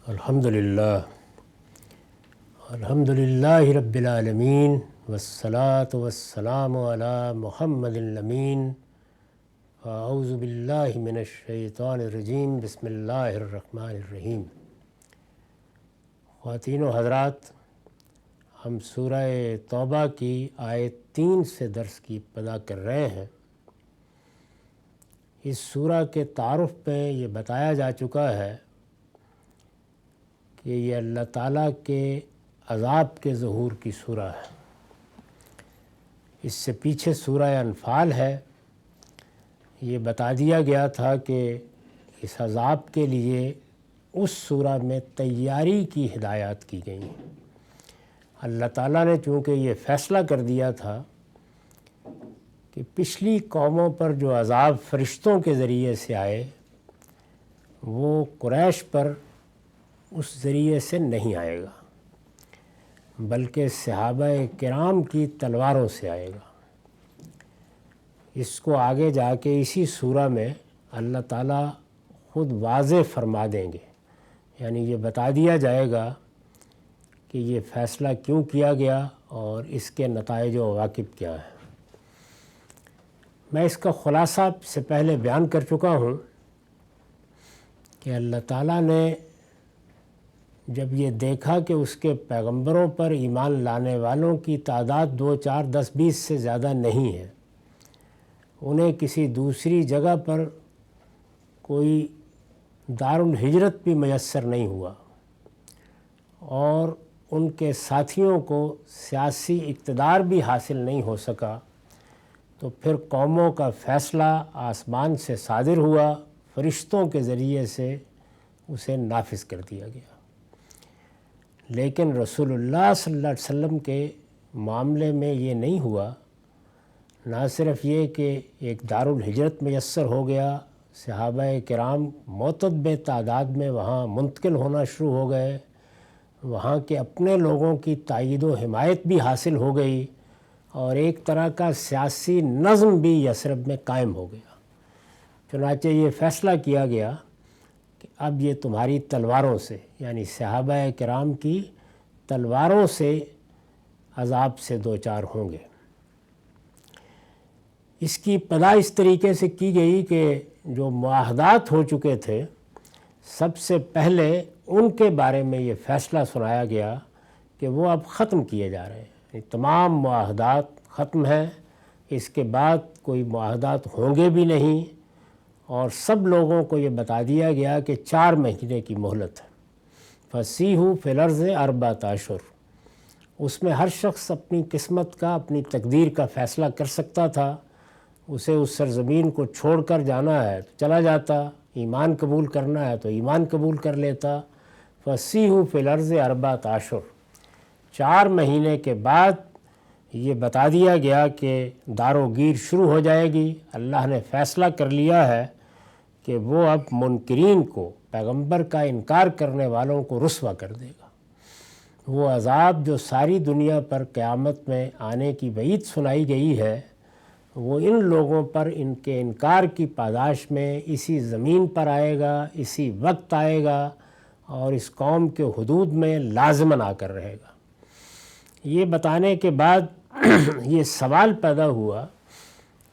الحمدللہ رب العالمین والصلاة والسلام علی محمد الامین اعوذ باللہ من الشیطان الرجیم بسم اللہ الرحمن الرحیم۔ خواتین و حضرات، ہم سورہ توبہ کی آیت 3 سے درس کی ابتدا کر رہے ہیں۔ اس سورہ کے تعارف میں یہ بتایا جا چکا ہے کہ یہ اللہ تعالیٰ کے عذاب کے ظہور کی سورہ ہے۔ اس سے پیچھے سورہ انفال ہے۔ یہ بتا دیا گیا تھا کہ اس عذاب کے لیے اس سورہ میں تیاری کی ہدایات کی گئی ہیں۔ اللہ تعالیٰ نے چونکہ یہ فیصلہ کر دیا تھا کہ پچھلی قوموں پر جو عذاب فرشتوں کے ذریعے سے آئے وہ قریش پر اس ذریعے سے نہیں آئے گا، بلکہ صحابہ کرام کی تلواروں سے آئے گا۔ اس کو آگے جا کے اسی سورہ میں اللہ تعالیٰ خود واضح فرما دیں گے، یعنی یہ بتا دیا جائے گا کہ یہ فیصلہ کیوں کیا گیا اور اس کے نتائج و عواقب کیا ہیں۔ میں اس کا خلاصہ سے پہلے بیان کر چکا ہوں کہ اللہ تعالیٰ نے جب یہ دیکھا کہ اس کے پیغمبروں پر ایمان لانے والوں کی تعداد 2 4 10 20 سے زیادہ نہیں ہے، انہیں کسی دوسری جگہ پر کوئی دارالہجرت بھی میسر نہیں ہوا اور ان کے ساتھیوں کو سیاسی اقتدار بھی حاصل نہیں ہو سکا، تو پھر قوموں کا فیصلہ آسمان سے صادر ہوا، فرشتوں کے ذریعے سے اسے نافذ کر دیا گیا۔ لیکن رسول اللہ صلی اللہ علیہ وسلم کے معاملے میں یہ نہیں ہوا۔ نہ صرف یہ کہ ایک دارالہجرت میسر ہو گیا، صحابہ کرام معتدب تعداد میں وہاں منتقل ہونا شروع ہو گئے، وہاں کے اپنے لوگوں کی تائید و حمایت بھی حاصل ہو گئی اور ایک طرح کا سیاسی نظم بھی یثرب میں قائم ہو گیا۔ چنانچہ یہ فیصلہ کیا گیا کہ اب یہ تمہاری تلواروں سے، یعنی صحابہ کرام کی تلواروں سے عذاب سے دوچار ہوں گے۔ اس کی ابتدا اس طریقے سے کی گئی کہ جو معاہدات ہو چکے تھے، سب سے پہلے ان کے بارے میں یہ فیصلہ سنایا گیا کہ وہ اب ختم کیے جا رہے ہیں، تمام معاہدات ختم ہیں، اس کے بعد کوئی معاہدات ہوں گے بھی نہیں، اور سب لوگوں کو یہ بتا دیا گیا کہ 4 مہینے کی مہلت ہے۔ فَسِیحُوا فِی الْأَرْضِ 4 اشہر۔ اس میں ہر شخص اپنی قسمت کا، اپنی تقدیر کا فیصلہ کر سکتا تھا۔ اسے اس سرزمین کو چھوڑ کر جانا ہے تو چلا جاتا، ایمان قبول کرنا ہے تو ایمان قبول کر لیتا۔ فَسِیحُوا فِی الْأَرْضِ 4 اشہر۔ 4 مہینے کے بعد یہ بتا دیا گیا کہ دار و گیر شروع ہو جائے گی۔ اللہ نے فیصلہ کر لیا ہے کہ وہ اب منکرین کو، پیغمبر کا انکار کرنے والوں کو رسوا کر دے گا۔ وہ عذاب جو ساری دنیا پر قیامت میں آنے کی وعید سنائی گئی ہے، وہ ان لوگوں پر ان کے انکار کی پاداش میں اسی زمین پر آئے گا، اسی وقت آئے گا اور اس قوم کے حدود میں لازماً آ کر رہے گا۔ یہ بتانے کے بعد یہ سوال پیدا ہوا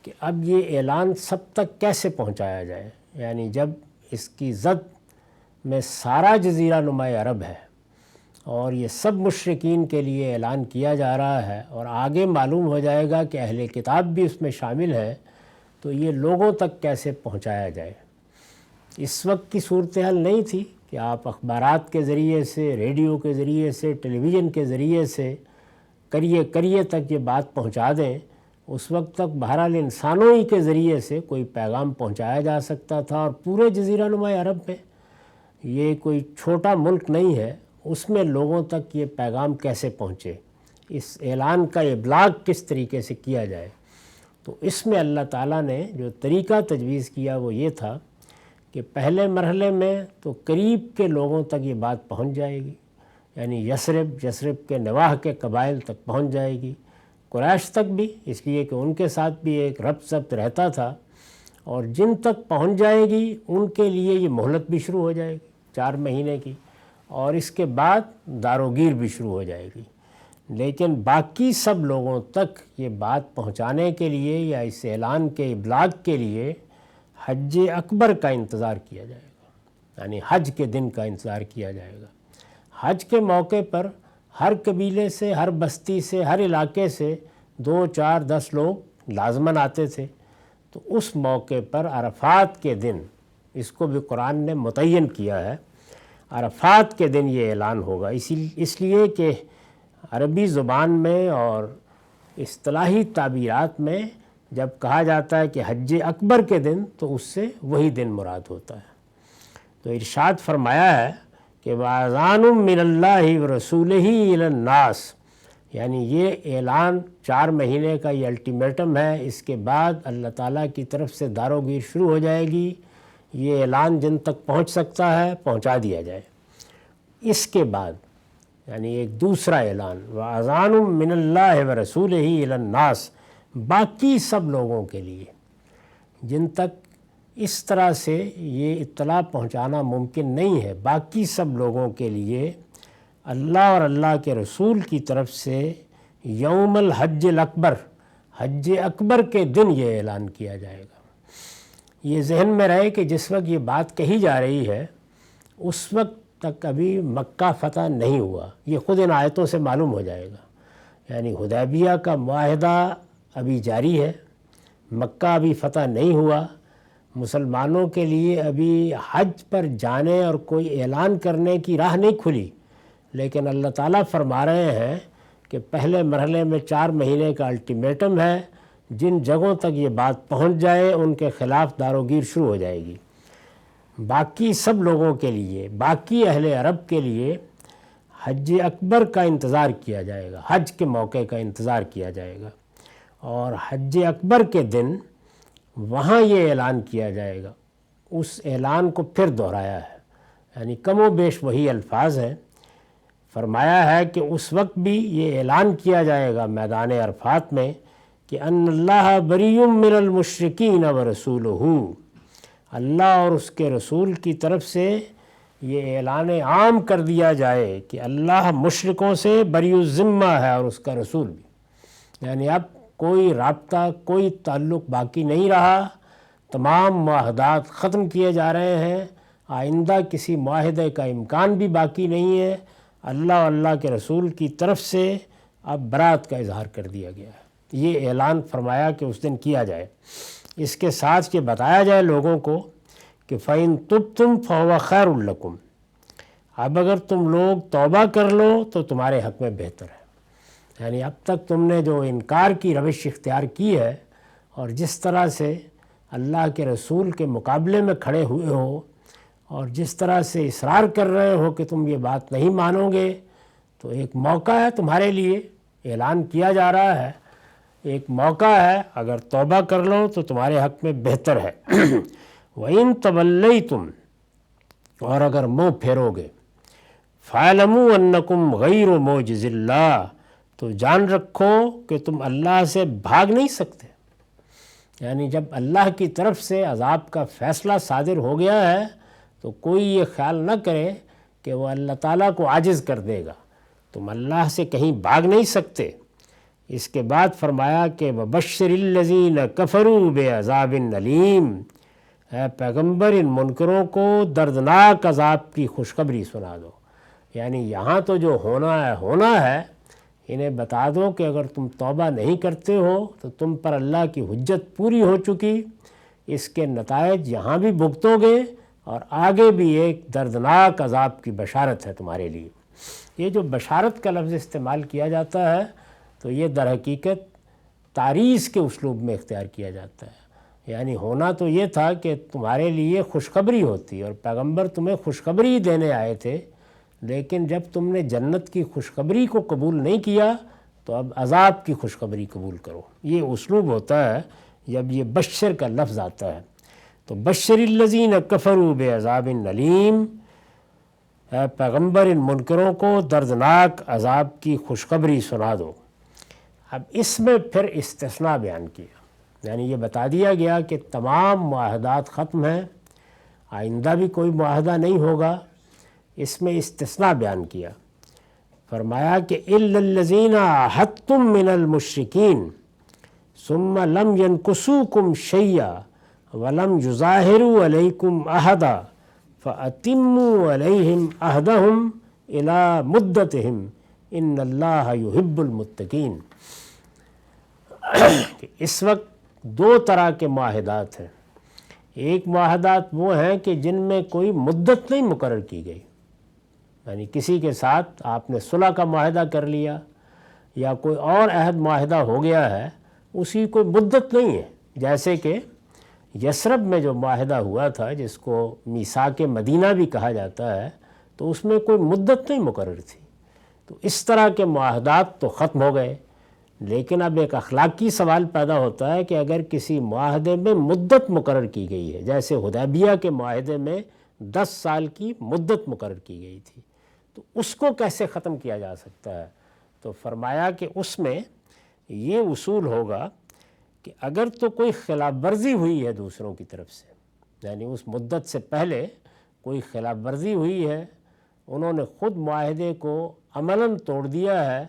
کہ اب یہ اعلان سب تک کیسے پہنچایا جائے، یعنی جب اس کی زد میں سارا جزیرہ نما عرب ہے اور یہ سب مشرکین کے لیے اعلان کیا جا رہا ہے اور آگے معلوم ہو جائے گا کہ اہل کتاب بھی اس میں شامل ہے، تو یہ لوگوں تک کیسے پہنچایا جائے۔ اس وقت کی صورتحال نہیں تھی کہ آپ اخبارات کے ذریعے سے، ریڈیو کے ذریعے سے، ٹیلی ویژن کے ذریعے سے کریے تک یہ بات پہنچا دیں۔ اس وقت تک بہرحال انسانوں ہی کے ذریعے سے کوئی پیغام پہنچایا جا سکتا تھا، اور پورے جزیرہ نما عرب میں، یہ کوئی چھوٹا ملک نہیں ہے، اس میں لوگوں تک یہ پیغام کیسے پہنچے، اس اعلان کا ابلاغ کس طریقے سے کیا جائے۔ تو اس میں اللہ تعالیٰ نے جو طریقہ تجویز کیا وہ یہ تھا کہ پہلے مرحلے میں تو قریب کے لوگوں تک یہ بات پہنچ جائے گی، یعنی یثرب کے نواح کے قبائل تک پہنچ جائے گی، قریش تک بھی، اس لیے کہ ان کے ساتھ بھی ایک ربط ضبط رہتا تھا، اور جن تک پہنچ جائے گی ان کے لیے یہ مہلت بھی شروع ہو جائے گی 4 مہینے کی، اور اس کے بعد داروگیر بھی شروع ہو جائے گی، لیکن باقی سب لوگوں تک یہ بات پہنچانے کے لیے یا اس اعلان کے ابلاغ کے لیے حج اکبر کا انتظار کیا جائے گا، یعنی حج کے دن کا انتظار کیا جائے گا۔ حج کے موقع پر ہر قبیلے سے، ہر بستی سے، ہر علاقے سے 2 4 10 لوگ لازماً آتے تھے، تو اس موقع پر عرفات کے دن، اس کو بھی قرآن نے متعین کیا ہے، عرفات کے دن یہ اعلان ہوگا، اس لیے کہ عربی زبان میں اور اصطلاحی تعبیرات میں جب کہا جاتا ہے کہ حج اکبر کے دن تو اس سے وہی دن مراد ہوتا ہے۔ تو ارشاد فرمایا ہے کہ وَأَذَانٌ مِّنَ اللَّهِ وَرَسُولِهِ إِلَى النَّاسِ، یعنی یہ اعلان 4 مہینے کا یہ الٹیمیٹم ہے، اس کے بعد اللہ تعالیٰ کی طرف سے داروگیر شروع ہو جائے گی، یہ اعلان جن تک پہنچ سکتا ہے پہنچا دیا جائے۔ اس کے بعد یعنی ایک دوسرا اعلان وَأَذَانٌ مِّنَ اللَّهِ وَرَسُولِهِ إِلَى النَّاسِ، باقی سب لوگوں کے لیے جن تک اس طرح سے یہ اطلاع پہنچانا ممکن نہیں ہے، باقی سب لوگوں کے لیے اللہ اور اللہ کے رسول کی طرف سے یوم الحج الاکبر، حج اکبر کے دن یہ اعلان کیا جائے گا۔ یہ ذہن میں رہے کہ جس وقت یہ بات کہی جا رہی ہے اس وقت تک ابھی مکہ فتح نہیں ہوا، یہ خود ان آیتوں سے معلوم ہو جائے گا، یعنی حدیبیہ کا معاہدہ ابھی جاری ہے، مکہ ابھی فتح نہیں ہوا، مسلمانوں کے لیے ابھی حج پر جانے اور کوئی اعلان کرنے کی راہ نہیں کھلی، لیکن اللہ تعالیٰ فرما رہے ہیں کہ پہلے مرحلے میں 4 مہینے کا الٹیمیٹم ہے، جن جگہوں تک یہ بات پہنچ جائے ان کے خلاف داروگیر شروع ہو جائے گی۔ باقی سب لوگوں کے لیے، باقی اہل عرب کے لیے حج اکبر کا انتظار کیا جائے گا، حج کے موقع کا انتظار کیا جائے گا، اور حج اکبر کے دن وہاں یہ اعلان کیا جائے گا۔ اس اعلان کو پھر دہرایا ہے، یعنی کم و بیش وہی الفاظ ہیں۔ فرمایا ہے کہ اس وقت بھی یہ اعلان کیا جائے گا میدان عرفات میں کہ ان اللہ بریء من المشرکین ورسولہ، اللہ اور اس کے رسول کی طرف سے یہ اعلان عام کر دیا جائے کہ اللہ مشرکوں سے بری الذمہ ہے اور اس کا رسول بھی، یعنی اب کوئی رابطہ، کوئی تعلق باقی نہیں رہا، تمام معاہدات ختم کیے جا رہے ہیں، آئندہ کسی معاہدے کا امکان بھی باقی نہیں ہے، اللہ اور اللہ کے رسول کی طرف سے اب برات کا اظہار کر دیا گیا ہے۔ یہ اعلان فرمایا کہ اس دن کیا جائے، اس کے ساتھ یہ بتایا جائے لوگوں کو کہ فَإِن تُبْتُمْ فَهُوَ خَيْرٌ لَكُمْ، اب اگر تم لوگ توبہ کر لو تو تمہارے حق میں بہتر ہے، یعنی اب تک تم نے جو انکار کی روش اختیار کی ہے اور جس طرح سے اللہ کے رسول کے مقابلے میں کھڑے ہوئے ہو اور جس طرح سے اصرار کر رہے ہو کہ تم یہ بات نہیں مانو گے، تو ایک موقع ہے تمہارے لیے، اعلان کیا جا رہا ہے، ایک موقع ہے، اگر توبہ کر لو تو تمہارے حق میں بہتر ہے۔ وَإِن تَوَلَّيْتُمْ، اور اگر منہ پھیرو گے، فَاعْلَمُوا أَنَّكُمْ غَيْرُ مُعْجِزِ اللَّهِ، تو جان رکھو کہ تم اللہ سے بھاگ نہیں سکتے، یعنی جب اللہ کی طرف سے عذاب کا فیصلہ صادر ہو گیا ہے تو کوئی یہ خیال نہ کرے کہ وہ اللہ تعالیٰ کو عاجز کر دے گا، تم اللہ سے کہیں بھاگ نہیں سکتے۔ اس کے بعد فرمایا کہ وَبَشِّرِ الَّذِينَ كَفَرُوا بِعَذَابٍ أَلِيمٍ، اے پیغمبر ان منکروں کو دردناک عذاب کی خوشخبری سنا دو، یعنی یہاں تو جو ہونا ہے انہیں بتا دو کہ اگر تم توبہ نہیں کرتے ہو تو تم پر اللہ کی حجت پوری ہو چکی، اس کے نتائج یہاں بھی بھگتو گے اور آگے بھی ایک دردناک عذاب کی بشارت ہے تمہارے لیے۔ یہ جو بشارت کا لفظ استعمال کیا جاتا ہے تو یہ در حقیقت تعریض کے اسلوب میں اختیار کیا جاتا ہے، یعنی ہونا تو یہ تھا کہ تمہارے لیے خوشخبری ہوتی اور پیغمبر تمہیں خوشخبری دینے آئے تھے، لیکن جب تم نے جنت کی خوشخبری کو قبول نہیں کیا تو اب عذاب کی خوشخبری قبول کرو۔ یہ اسلوب ہوتا ہے جب یہ بشر کا لفظ آتا ہے، تو بشر الذین کفروا بعذاب علیم، اے پیغمبر ان منکروں کو دردناک عذاب کی خوشخبری سنا دو۔ اب اس میں پھر استثناء بیان کیا، یعنی یہ بتا دیا گیا کہ تمام معاہدات ختم ہیں، آئندہ بھی کوئی معاہدہ نہیں ہوگا، اس میں استثناء بیان کیا، فرمایا کہ الا الذین عاہدتم من المشرکین ثم لم ينقصوکم شیئا ولم یظاہروا علیکم احدا فاتموا علیہم عہدہم الی مدتہم ان اللہ یحب المتقین۔ کہ اس وقت دو طرح کے معاہدات ہیں۔ ایک معاہدات وہ ہیں کہ جن میں کوئی مدت نہیں مقرر کی گئی، یعنی کسی کے ساتھ آپ نے صلح کا معاہدہ کر لیا یا کوئی اور عہد معاہدہ ہو گیا ہے، اسی کوئی مدت نہیں ہے، جیسے کہ یثرب میں جو معاہدہ ہوا تھا جس کو میثاق مدینہ بھی کہا جاتا ہے، تو اس میں کوئی مدت نہیں مقرر تھی۔ تو اس طرح کے معاہدات تو ختم ہو گئے، لیکن اب ایک اخلاقی سوال پیدا ہوتا ہے کہ اگر کسی معاہدے میں مدت مقرر کی گئی ہے، جیسے حدیبیہ کے معاہدے میں 10 سال کی مدت مقرر کی گئی تھی، تو اس کو کیسے ختم کیا جا سکتا ہے؟ تو فرمایا کہ اس میں یہ اصول ہوگا کہ اگر تو کوئی خلاف ورزی ہوئی ہے دوسروں کی طرف سے، یعنی اس مدت سے پہلے کوئی خلاف ورزی ہوئی ہے، انہوں نے خود معاہدے کو عملاً توڑ دیا ہے،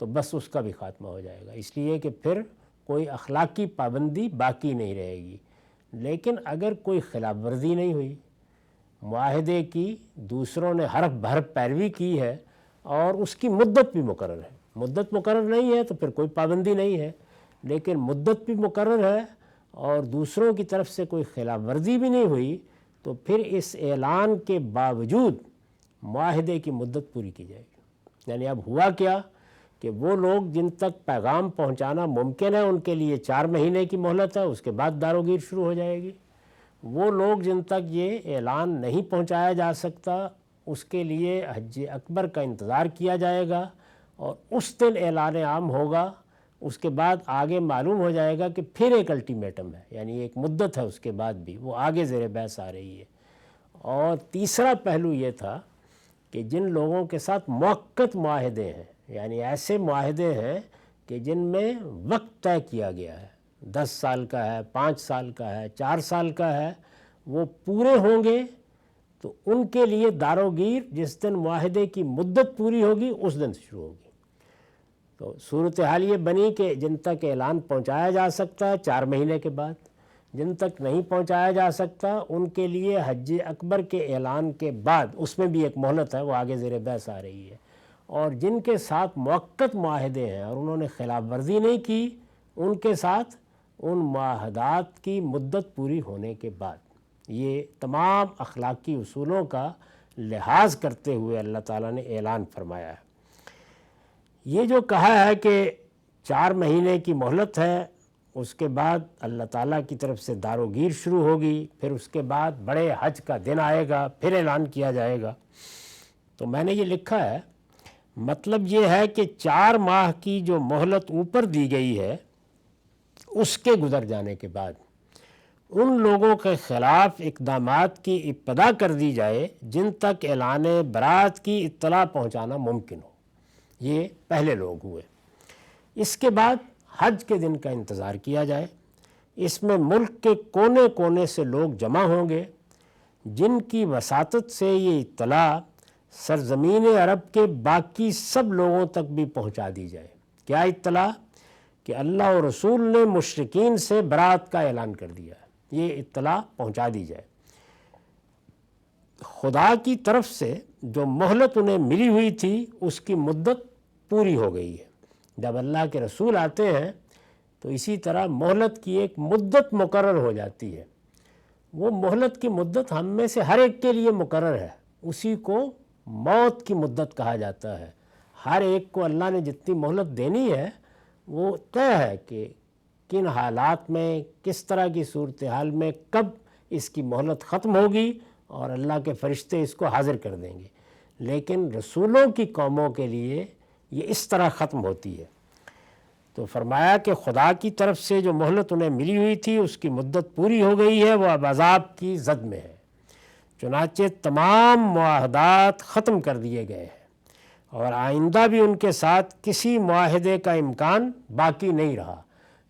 تو بس اس کا بھی خاتمہ ہو جائے گا، اس لیے کہ پھر کوئی اخلاقی پابندی باقی نہیں رہے گی۔ لیکن اگر کوئی خلاف ورزی نہیں ہوئی، معاہدے کی دوسروں نے حرف بحرف پیروی کی ہے اور اس کی مدت بھی مقرر ہے، مدت مقرر نہیں ہے تو پھر کوئی پابندی نہیں ہے، لیکن مدت بھی مقرر ہے اور دوسروں کی طرف سے کوئی خلاف ورزی بھی نہیں ہوئی، تو پھر اس اعلان کے باوجود معاہدے کی مدت پوری کی جائے گی۔ یعنی اب ہوا کیا کہ وہ لوگ جن تک پیغام پہنچانا ممکن ہے ان کے لیے 4 مہینے کی مہلت ہے، اس کے بعد داروگیر شروع ہو جائے گی۔ وہ لوگ جن تک یہ اعلان نہیں پہنچایا جا سکتا اس کے لیے حج اکبر کا انتظار کیا جائے گا، اور اس دن اعلان عام ہوگا، اس کے بعد آگے معلوم ہو جائے گا کہ پھر ایک الٹیمیٹم ہے، یعنی ایک مدت ہے اس کے بعد بھی، وہ آگے زیر بحث آ رہی ہے۔ اور تیسرا پہلو یہ تھا کہ جن لوگوں کے ساتھ موقت معاہدے ہیں، یعنی ایسے معاہدے ہیں کہ جن میں وقت طے کیا گیا ہے، 10 سال کا ہے، 5 سال کا ہے، 4 سال کا ہے، وہ پورے ہوں گے تو ان کے لیے داروگیر جس دن معاہدے کی مدت پوری ہوگی اس دن شروع ہوگی۔ تو صورتحال یہ بنی کہ جن تک اعلان پہنچایا جا سکتا ہے 4 مہینے کے بعد، جن تک نہیں پہنچایا جا سکتا ان کے لیے حج اکبر کے اعلان کے بعد، اس میں بھی ایک مہلت ہے، وہ آگے زیر بحث آ رہی ہے۔ اور جن کے ساتھ موقت معاہدے ہیں اور انہوں نے خلاف ورزی نہیں کی، ان کے ساتھ ان معاہدات کی مدت پوری ہونے کے بعد۔ یہ تمام اخلاقی اصولوں کا لحاظ کرتے ہوئے اللہ تعالیٰ نے اعلان فرمایا ہے۔ یہ جو کہا ہے کہ 4 مہینے کی مہلت ہے، اس کے بعد اللہ تعالیٰ کی طرف سے داروگیر شروع ہوگی، پھر اس کے بعد بڑے حج کا دن آئے گا، پھر اعلان کیا جائے گا۔ تو میں نے یہ لکھا ہے، مطلب یہ ہے کہ 4 ماہ کی جو مہلت اوپر دی گئی ہے اس کے گزر جانے کے بعد ان لوگوں کے خلاف اقدامات کی ابتدا کر دی جائے جن تک اعلان برات کی اطلاع پہنچانا ممکن ہو۔ یہ پہلے لوگ ہوئے۔ اس کے بعد حج کے دن کا انتظار کیا جائے۔ اس میں ملک کے کونے کونے سے لوگ جمع ہوں گے جن کی وساطت سے یہ اطلاع سرزمین عرب کے باقی سب لوگوں تک بھی پہنچا دی جائے۔ کیا اطلاع؟ کہ اللہ و رسول نے مشرکین سے برات کا اعلان کر دیا ہے، یہ اطلاع پہنچا دی جائے۔ خدا کی طرف سے جو مہلت انہیں ملی ہوئی تھی اس کی مدت پوری ہو گئی ہے۔ جب اللہ کے رسول آتے ہیں تو اسی طرح مہلت کی ایک مدت مقرر ہو جاتی ہے۔ وہ مہلت کی مدت ہم میں سے ہر ایک کے لیے مقرر ہے، اسی کو موت کی مدت کہا جاتا ہے۔ ہر ایک کو اللہ نے جتنی مہلت دینی ہے وہ طے ہے کہ کن حالات میں، کس طرح کی صورتحال میں، کب اس کی مہلت ختم ہوگی، اور اللہ کے فرشتے اس کو حاضر کر دیں گے۔ لیکن رسولوں کی قوموں کے لیے یہ اس طرح ختم ہوتی ہے۔ تو فرمایا کہ خدا کی طرف سے جو مہلت انہیں ملی ہوئی تھی اس کی مدت پوری ہو گئی ہے، وہ اب عذاب کی زد میں ہے۔ چنانچہ تمام معاہدات ختم کر دیے گئے ہیں اور آئندہ بھی ان کے ساتھ کسی معاہدے کا امکان باقی نہیں رہا۔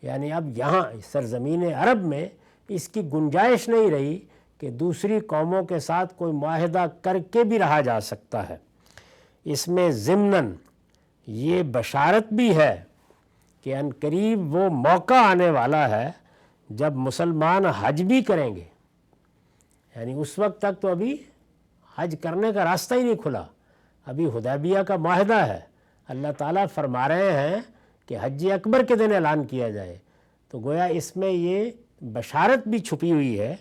یعنی اب یہاں سرزمین عرب میں اس کی گنجائش نہیں رہی کہ کہ دوسری قوموں کے ساتھ کوئی معاہدہ کر کے بھی رہا جا سکتا ہے۔ اس میں ضمناً یہ بشارت بھی ہے کہ ان قریب وہ موقع آنے والا ہے جب مسلمان حج بھی کریں گے، یعنی اس وقت تک تو ابھی حج کرنے کا راستہ ہی نہیں کھلا، ابھی حدیبیہ کا معاہدہ ہے۔ اللہ تعالیٰ فرما رہے ہیں کہ حج اکبر کے دن اعلان کیا جائے، تو گویا اس میں یہ بشارت بھی چھپی ہوئی ہے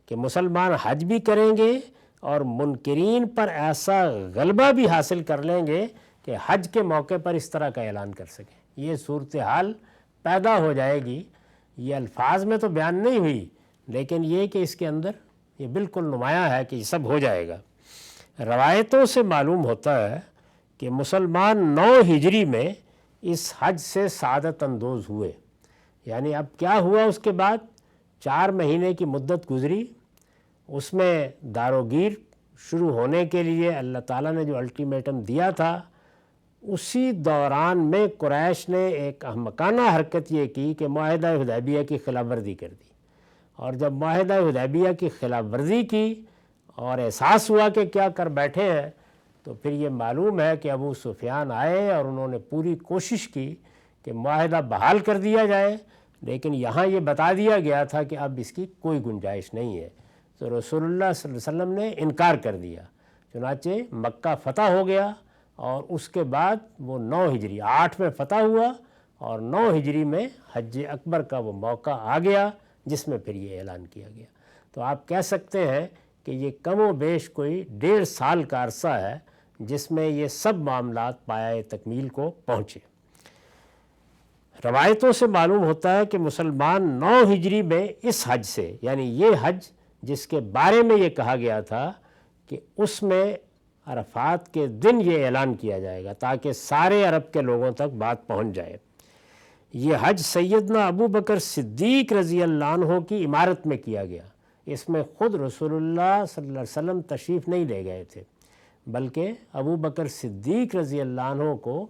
کہ مسلمان حج بھی کریں گے اور منکرین پر ایسا غلبہ بھی حاصل کر لیں گے کہ حج کے موقع پر اس طرح کا اعلان کر سکیں۔ یہ صورتحال پیدا ہو جائے گی، یہ الفاظ میں تو بیان نہیں ہوئی، لیکن یہ کہ اس کے اندر یہ بالکل نمایاں ہے کہ یہ سب ہو جائے گا۔ روایتوں سے معلوم ہوتا ہے کہ مسلمان 9 ہجری میں اس حج سے سعادت اندوز ہوئے، یعنی اب کیا ہوا اس کے بعد 4 مہینے کی مدت گزری، اس میں داروگیر شروع ہونے کے لیے اللہ تعالیٰ نے جو الٹیمیٹم دیا تھا، اسی دوران میں قریش نے ایک احمقانہ حرکت یہ کی کہ معاہدہ حدیبیہ کی خلاف ورزی کر دی، اور جب معاہدہ حدیبیہ کی خلاف ورزی کی اور احساس ہوا کہ کیا کر بیٹھے ہیں، تو پھر یہ معلوم ہے کہ ابو سفیان آئے اور انہوں نے پوری کوشش کی کہ معاہدہ بحال کر دیا جائے، لیکن یہاں یہ بتا دیا گیا تھا کہ اب اس کی کوئی گنجائش نہیں ہے، تو رسول اللہ صلی اللہ علیہ وسلم نے انکار کر دیا۔ چنانچہ مکہ فتح ہو گیا، اور اس کے بعد وہ 9 ہجری 8 میں فتح ہوا، اور 9 ہجری میں حج اکبر کا وہ موقع آ گیا جس میں پھر یہ اعلان کیا گیا۔ تو آپ کہہ سکتے ہیں کہ یہ کم و بیش کوئی 1.5 سال کا عرصہ ہے جس میں یہ سب معاملات پایہ تکمیل کو پہنچے۔ روایتوں سے معلوم ہوتا ہے کہ مسلمان 9 ہجری میں اس حج سے، یعنی یہ حج جس کے بارے میں یہ کہا گیا تھا کہ اس میں عرفات کے دن یہ اعلان کیا جائے گا تاکہ سارے عرب کے لوگوں تک بات پہنچ جائے، یہ حج سیدنا ابو بکر صدیق رضی اللہ عنہ کی عمارت میں کیا گیا۔ اس میں خود رسول اللہ صلی اللہ علیہ وسلم تشریف نہیں لے گئے تھے، بلکہ ابو بکر صدیق رضی اللہ عنہ کو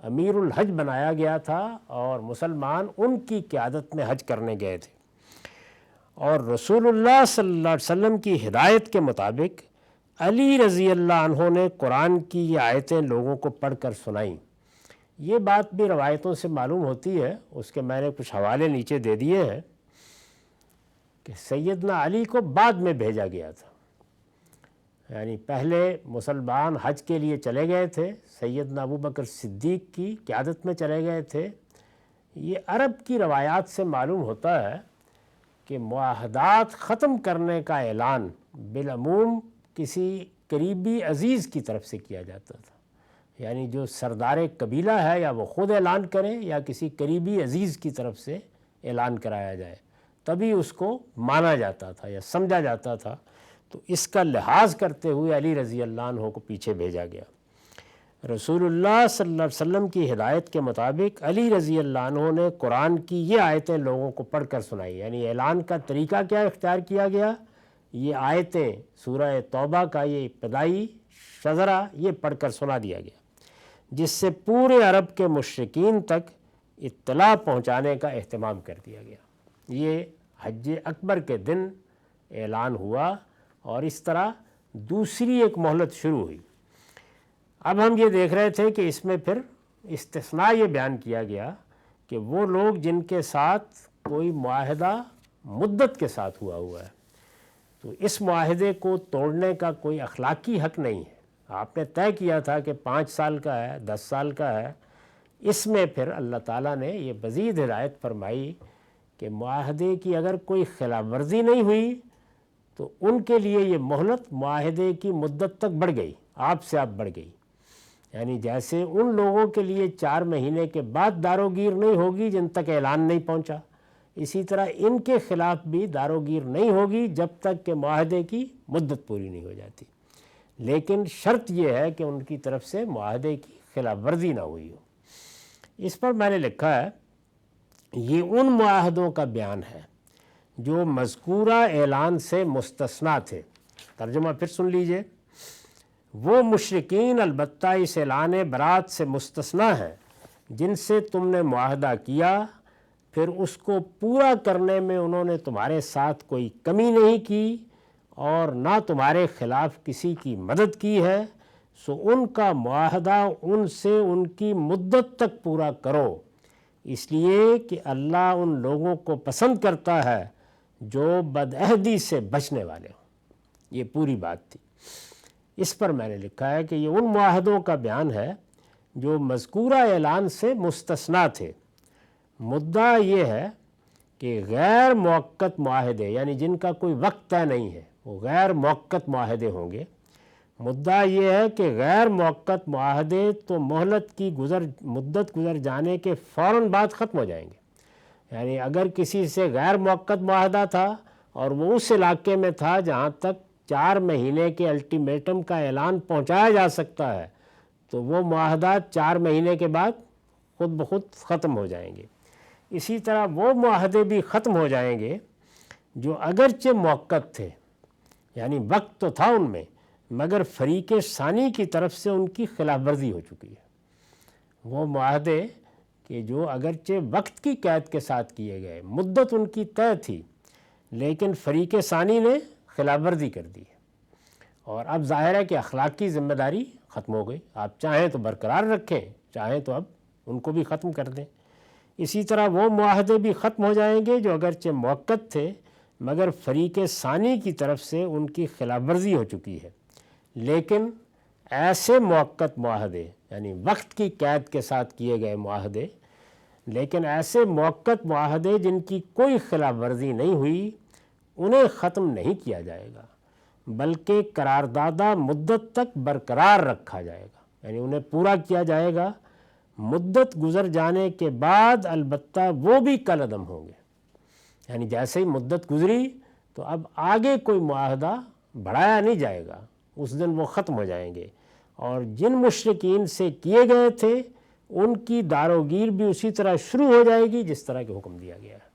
امیر الحج بنایا گیا تھا، اور مسلمان ان کی قیادت میں حج کرنے گئے تھے، اور رسول اللہ صلی اللہ علیہ وسلم کی ہدایت کے مطابق علی رضی اللہ عنہ نے قرآن کی یہ آیتیں لوگوں کو پڑھ کر سنائیں۔ یہ بات بھی روایتوں سے معلوم ہوتی ہے، اس کے میں نے کچھ حوالے نیچے دے دیے ہیں، کہ سیدنا علی کو بعد میں بھیجا گیا تھا، یعنی پہلے مسلمان حج کے لیے چلے گئے تھے، سیدنا ابو بکر صدیق کی قیادت میں چلے گئے تھے۔ یہ عرب کی روایات سے معلوم ہوتا ہے کہ معاہدات ختم کرنے کا اعلان بالعموم کسی قریبی عزیز کی طرف سے کیا جاتا تھا، یعنی جو سردار قبیلہ ہے یا وہ خود اعلان کرے یا کسی قریبی عزیز کی طرف سے اعلان کرایا جائے، تبھی اس کو مانا جاتا تھا یا سمجھا جاتا تھا۔ تو اس کا لحاظ کرتے ہوئے علی رضی اللہ عنہ کو پیچھے بھیجا گیا۔ رسول اللہ صلی اللہ علیہ وسلم کی ہدایت کے مطابق علی رضی اللہ عنہ نے قرآن کی یہ آیتیں لوگوں کو پڑھ کر سنائی، یعنی اعلان کا طریقہ کیا اختیار کیا گیا، یہ آیتیں سورہ توبہ کا یہ ابتدائی شذرہ یہ پڑھ کر سنا دیا گیا، جس سے پورے عرب کے مشرکین تک اطلاع پہنچانے کا اہتمام کر دیا گیا۔ یہ حج اکبر کے دن اعلان ہوا، اور اس طرح دوسری ایک مہلت شروع ہوئی۔ اب ہم یہ دیکھ رہے تھے کہ اس میں پھر استثناء یہ بیان کیا گیا کہ وہ لوگ جن کے ساتھ کوئی معاہدہ مدت کے ساتھ ہوا ہے، تو اس معاہدے کو توڑنے کا کوئی اخلاقی حق نہیں ہے۔ آپ نے طے کیا تھا کہ 5 سال کا ہے، 10 سال کا ہے، اس میں پھر اللہ تعالیٰ نے یہ مزید ہدایت فرمائی کہ معاہدے کی اگر کوئی خلاف ورزی نہیں ہوئی تو ان کے لیے یہ مہلت معاہدے کی مدت تک بڑھ گئی، آپ سے آپ بڑھ گئی، یعنی جیسے ان لوگوں کے لیے 4 مہینے کے بعد داروگیر نہیں ہوگی جن تک اعلان نہیں پہنچا، اسی طرح ان کے خلاف بھی داروگیر نہیں ہوگی جب تک کہ معاہدے کی مدت پوری نہیں ہو جاتی، لیکن شرط یہ ہے کہ ان کی طرف سے معاہدے کی خلاف ورزی نہ ہوئی ہو۔ اس پر میں نے لکھا ہے، یہ ان معاہدوں کا بیان ہے جو مذکورہ اعلان سے مستثنیٰ تھے۔ ترجمہ پھر سن لیجئے، وہ مشرکین البتہ اس اعلان برات سے مستثنیٰ ہیں جن سے تم نے معاہدہ کیا، پھر اس کو پورا کرنے میں انہوں نے تمہارے ساتھ کوئی کمی نہیں کی، اور نہ تمہارے خلاف کسی کی مدد کی ہے، سو ان کا معاہدہ ان سے ان کی مدت تک پورا کرو، اس لیے کہ اللہ ان لوگوں کو پسند کرتا ہے جو بدعہدی سے بچنے والے ہوں۔ یہ پوری بات تھی۔ اس پر میں نے لکھا ہے کہ یہ ان معاہدوں کا بیان ہے جو مذکورہ اعلان سے مستثنیٰ تھے۔ مدعا یہ ہے کہ غیر موقت معاہدے، یعنی جن کا کوئی وقت طے نہیں ہے، وہ غیر موقت معاہدے ہوں گے۔ مدعا یہ ہے کہ غیر موقت معاہدے تو مہلت کی مدت گزر جانے کے فوراً بعد ختم ہو جائیں گے۔ یعنی اگر کسی سے غیر موقت معاہدہ تھا اور وہ اس علاقے میں تھا جہاں تک 4 مہینے کے الٹیمیٹم کا اعلان پہنچایا جا سکتا ہے، تو وہ معاہدات 4 مہینے کے بعد خود بخود ختم ہو جائیں گے۔ اسی طرح وہ معاہدے بھی ختم ہو جائیں گے جو اگرچہ موقت تھے، یعنی وقت تو تھا ان میں، مگر فریق ثانی کی طرف سے ان کی خلاف ورزی ہو چکی ہے۔ وہ معاہدے کہ جو اگرچہ وقت کی قید کے ساتھ کیے گئے، مدت ان کی طے تھی، لیکن فریق ثانی نے خلاف ورزی کر دی ہے، اور اب ظاہر ہے کہ اخلاقی ذمہ داری ختم ہو گئی۔ آپ چاہیں تو برقرار رکھیں، چاہیں تو اب ان کو بھی ختم کر دیں۔ اسی طرح وہ معاہدے بھی ختم ہو جائیں گے جو اگرچہ موقت تھے، مگر فریق ثانی کی طرف سے ان کی خلاف ورزی ہو چکی ہے۔ لیکن ایسے موقت معاہدے، یعنی وقت کی قید کے ساتھ کیے گئے معاہدے، لیکن ایسے موقت معاہدے جن کی کوئی خلاف ورزی نہیں ہوئی، انہیں ختم نہیں کیا جائے گا، بلکہ قراردادہ مدت تک برقرار رکھا جائے گا، یعنی انہیں پورا کیا جائے گا۔ مدت گزر جانے کے بعد البتہ وہ بھی کل عدم ہوں گے، یعنی جیسے ہی مدت گزری تو اب آگے کوئی معاہدہ بڑھایا نہیں جائے گا، اس دن وہ ختم ہو جائیں گے، اور جن مشرکین سے کیے گئے تھے ان کی داروگیر بھی اسی طرح شروع ہو جائے گی جس طرح کہ حکم دیا گیا ہے۔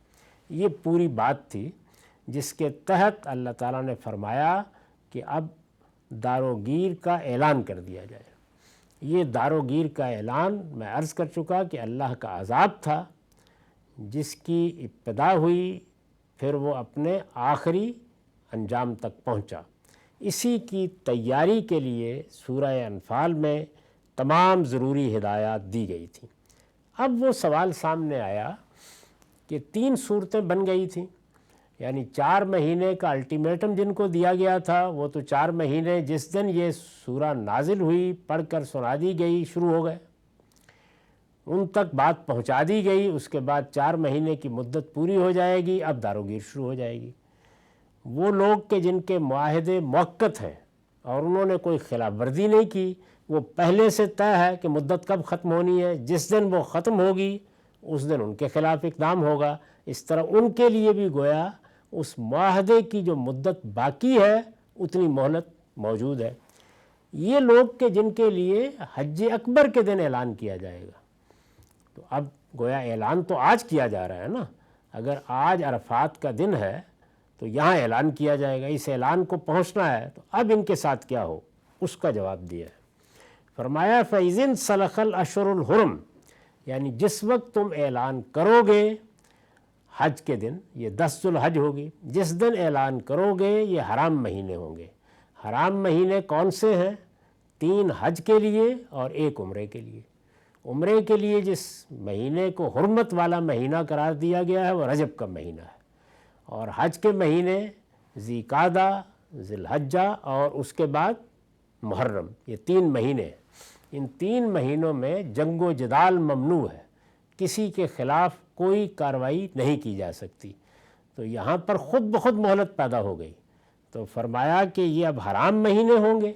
یہ پوری بات تھی جس کے تحت اللہ تعالیٰ نے فرمایا کہ اب داروگیر کا اعلان کر دیا جائے۔ یہ داروگیر کا اعلان میں عرض کر چکا کہ اللہ کا عذاب تھا جس کی ابتدا ہوئی، پھر وہ اپنے آخری انجام تک پہنچا۔ اسی کی تیاری کے لیے سورہ انفال میں تمام ضروری ہدایات دی گئی تھیں۔ اب وہ سوال سامنے آیا کہ 3 صورتیں بن گئی تھیں، یعنی 4 مہینے کا الٹیمیٹم جن کو دیا گیا تھا، وہ تو 4 مہینے جس دن یہ سورہ نازل ہوئی، پڑھ کر سنا دی گئی، شروع ہو گئے، ان تک بات پہنچا دی گئی۔ اس کے بعد 4 مہینے کی مدت پوری ہو جائے گی، اب داروگیر شروع ہو جائے گی۔ وہ لوگ کہ جن کے معاہدے موقت ہیں اور انہوں نے کوئی خلاف ورزی نہیں کی، وہ پہلے سے طے ہے کہ مدت کب ختم ہونی ہے، جس دن وہ ختم ہوگی اس دن ان کے خلاف اقدام ہوگا۔ اس طرح ان کے لیے بھی گویا اس معاہدے کی جو مدت باقی ہے اتنی مہلت موجود ہے۔ یہ لوگ کہ جن کے لیے حج اکبر کے دن اعلان کیا جائے گا، تو اب گویا اعلان تو آج کیا جا رہا ہے نا، اگر آج عرفات کا دن ہے تو یہاں اعلان کیا جائے گا، اس اعلان کو پہنچنا ہے، تو اب ان کے ساتھ کیا ہو، اس کا جواب دیا ہے۔ فرمایا فَإِذٍ سَلَخَ الْأَشْهُرُ الْحُرُمُ، یعنی جس وقت تم اعلان کرو گے حج کے دن، یہ 10 ذو الحج ہوگی، جس دن اعلان کرو گے یہ حرام مہینے ہوں گے۔ حرام مہینے کون سے ہیں؟ 3 حج کے لیے اور 1 عمرے کے لیے۔ عمرے کے لیے جس مہینے کو حرمت والا مہینہ قرار دیا گیا ہے وہ رجب کا مہینہ ہے، اور حج کے مہینے ذی قعدہ، ذی الحجہ اور اس کے بعد محرم، یہ 3 مہینے ہیں۔ ان 3 مہینوں میں جنگ و جدال ممنوع ہے، کسی کے خلاف کوئی کارروائی نہیں کی جا سکتی۔ تو یہاں پر خود بخود مہلت پیدا ہو گئی، تو فرمایا کہ یہ اب حرام مہینے ہوں گے،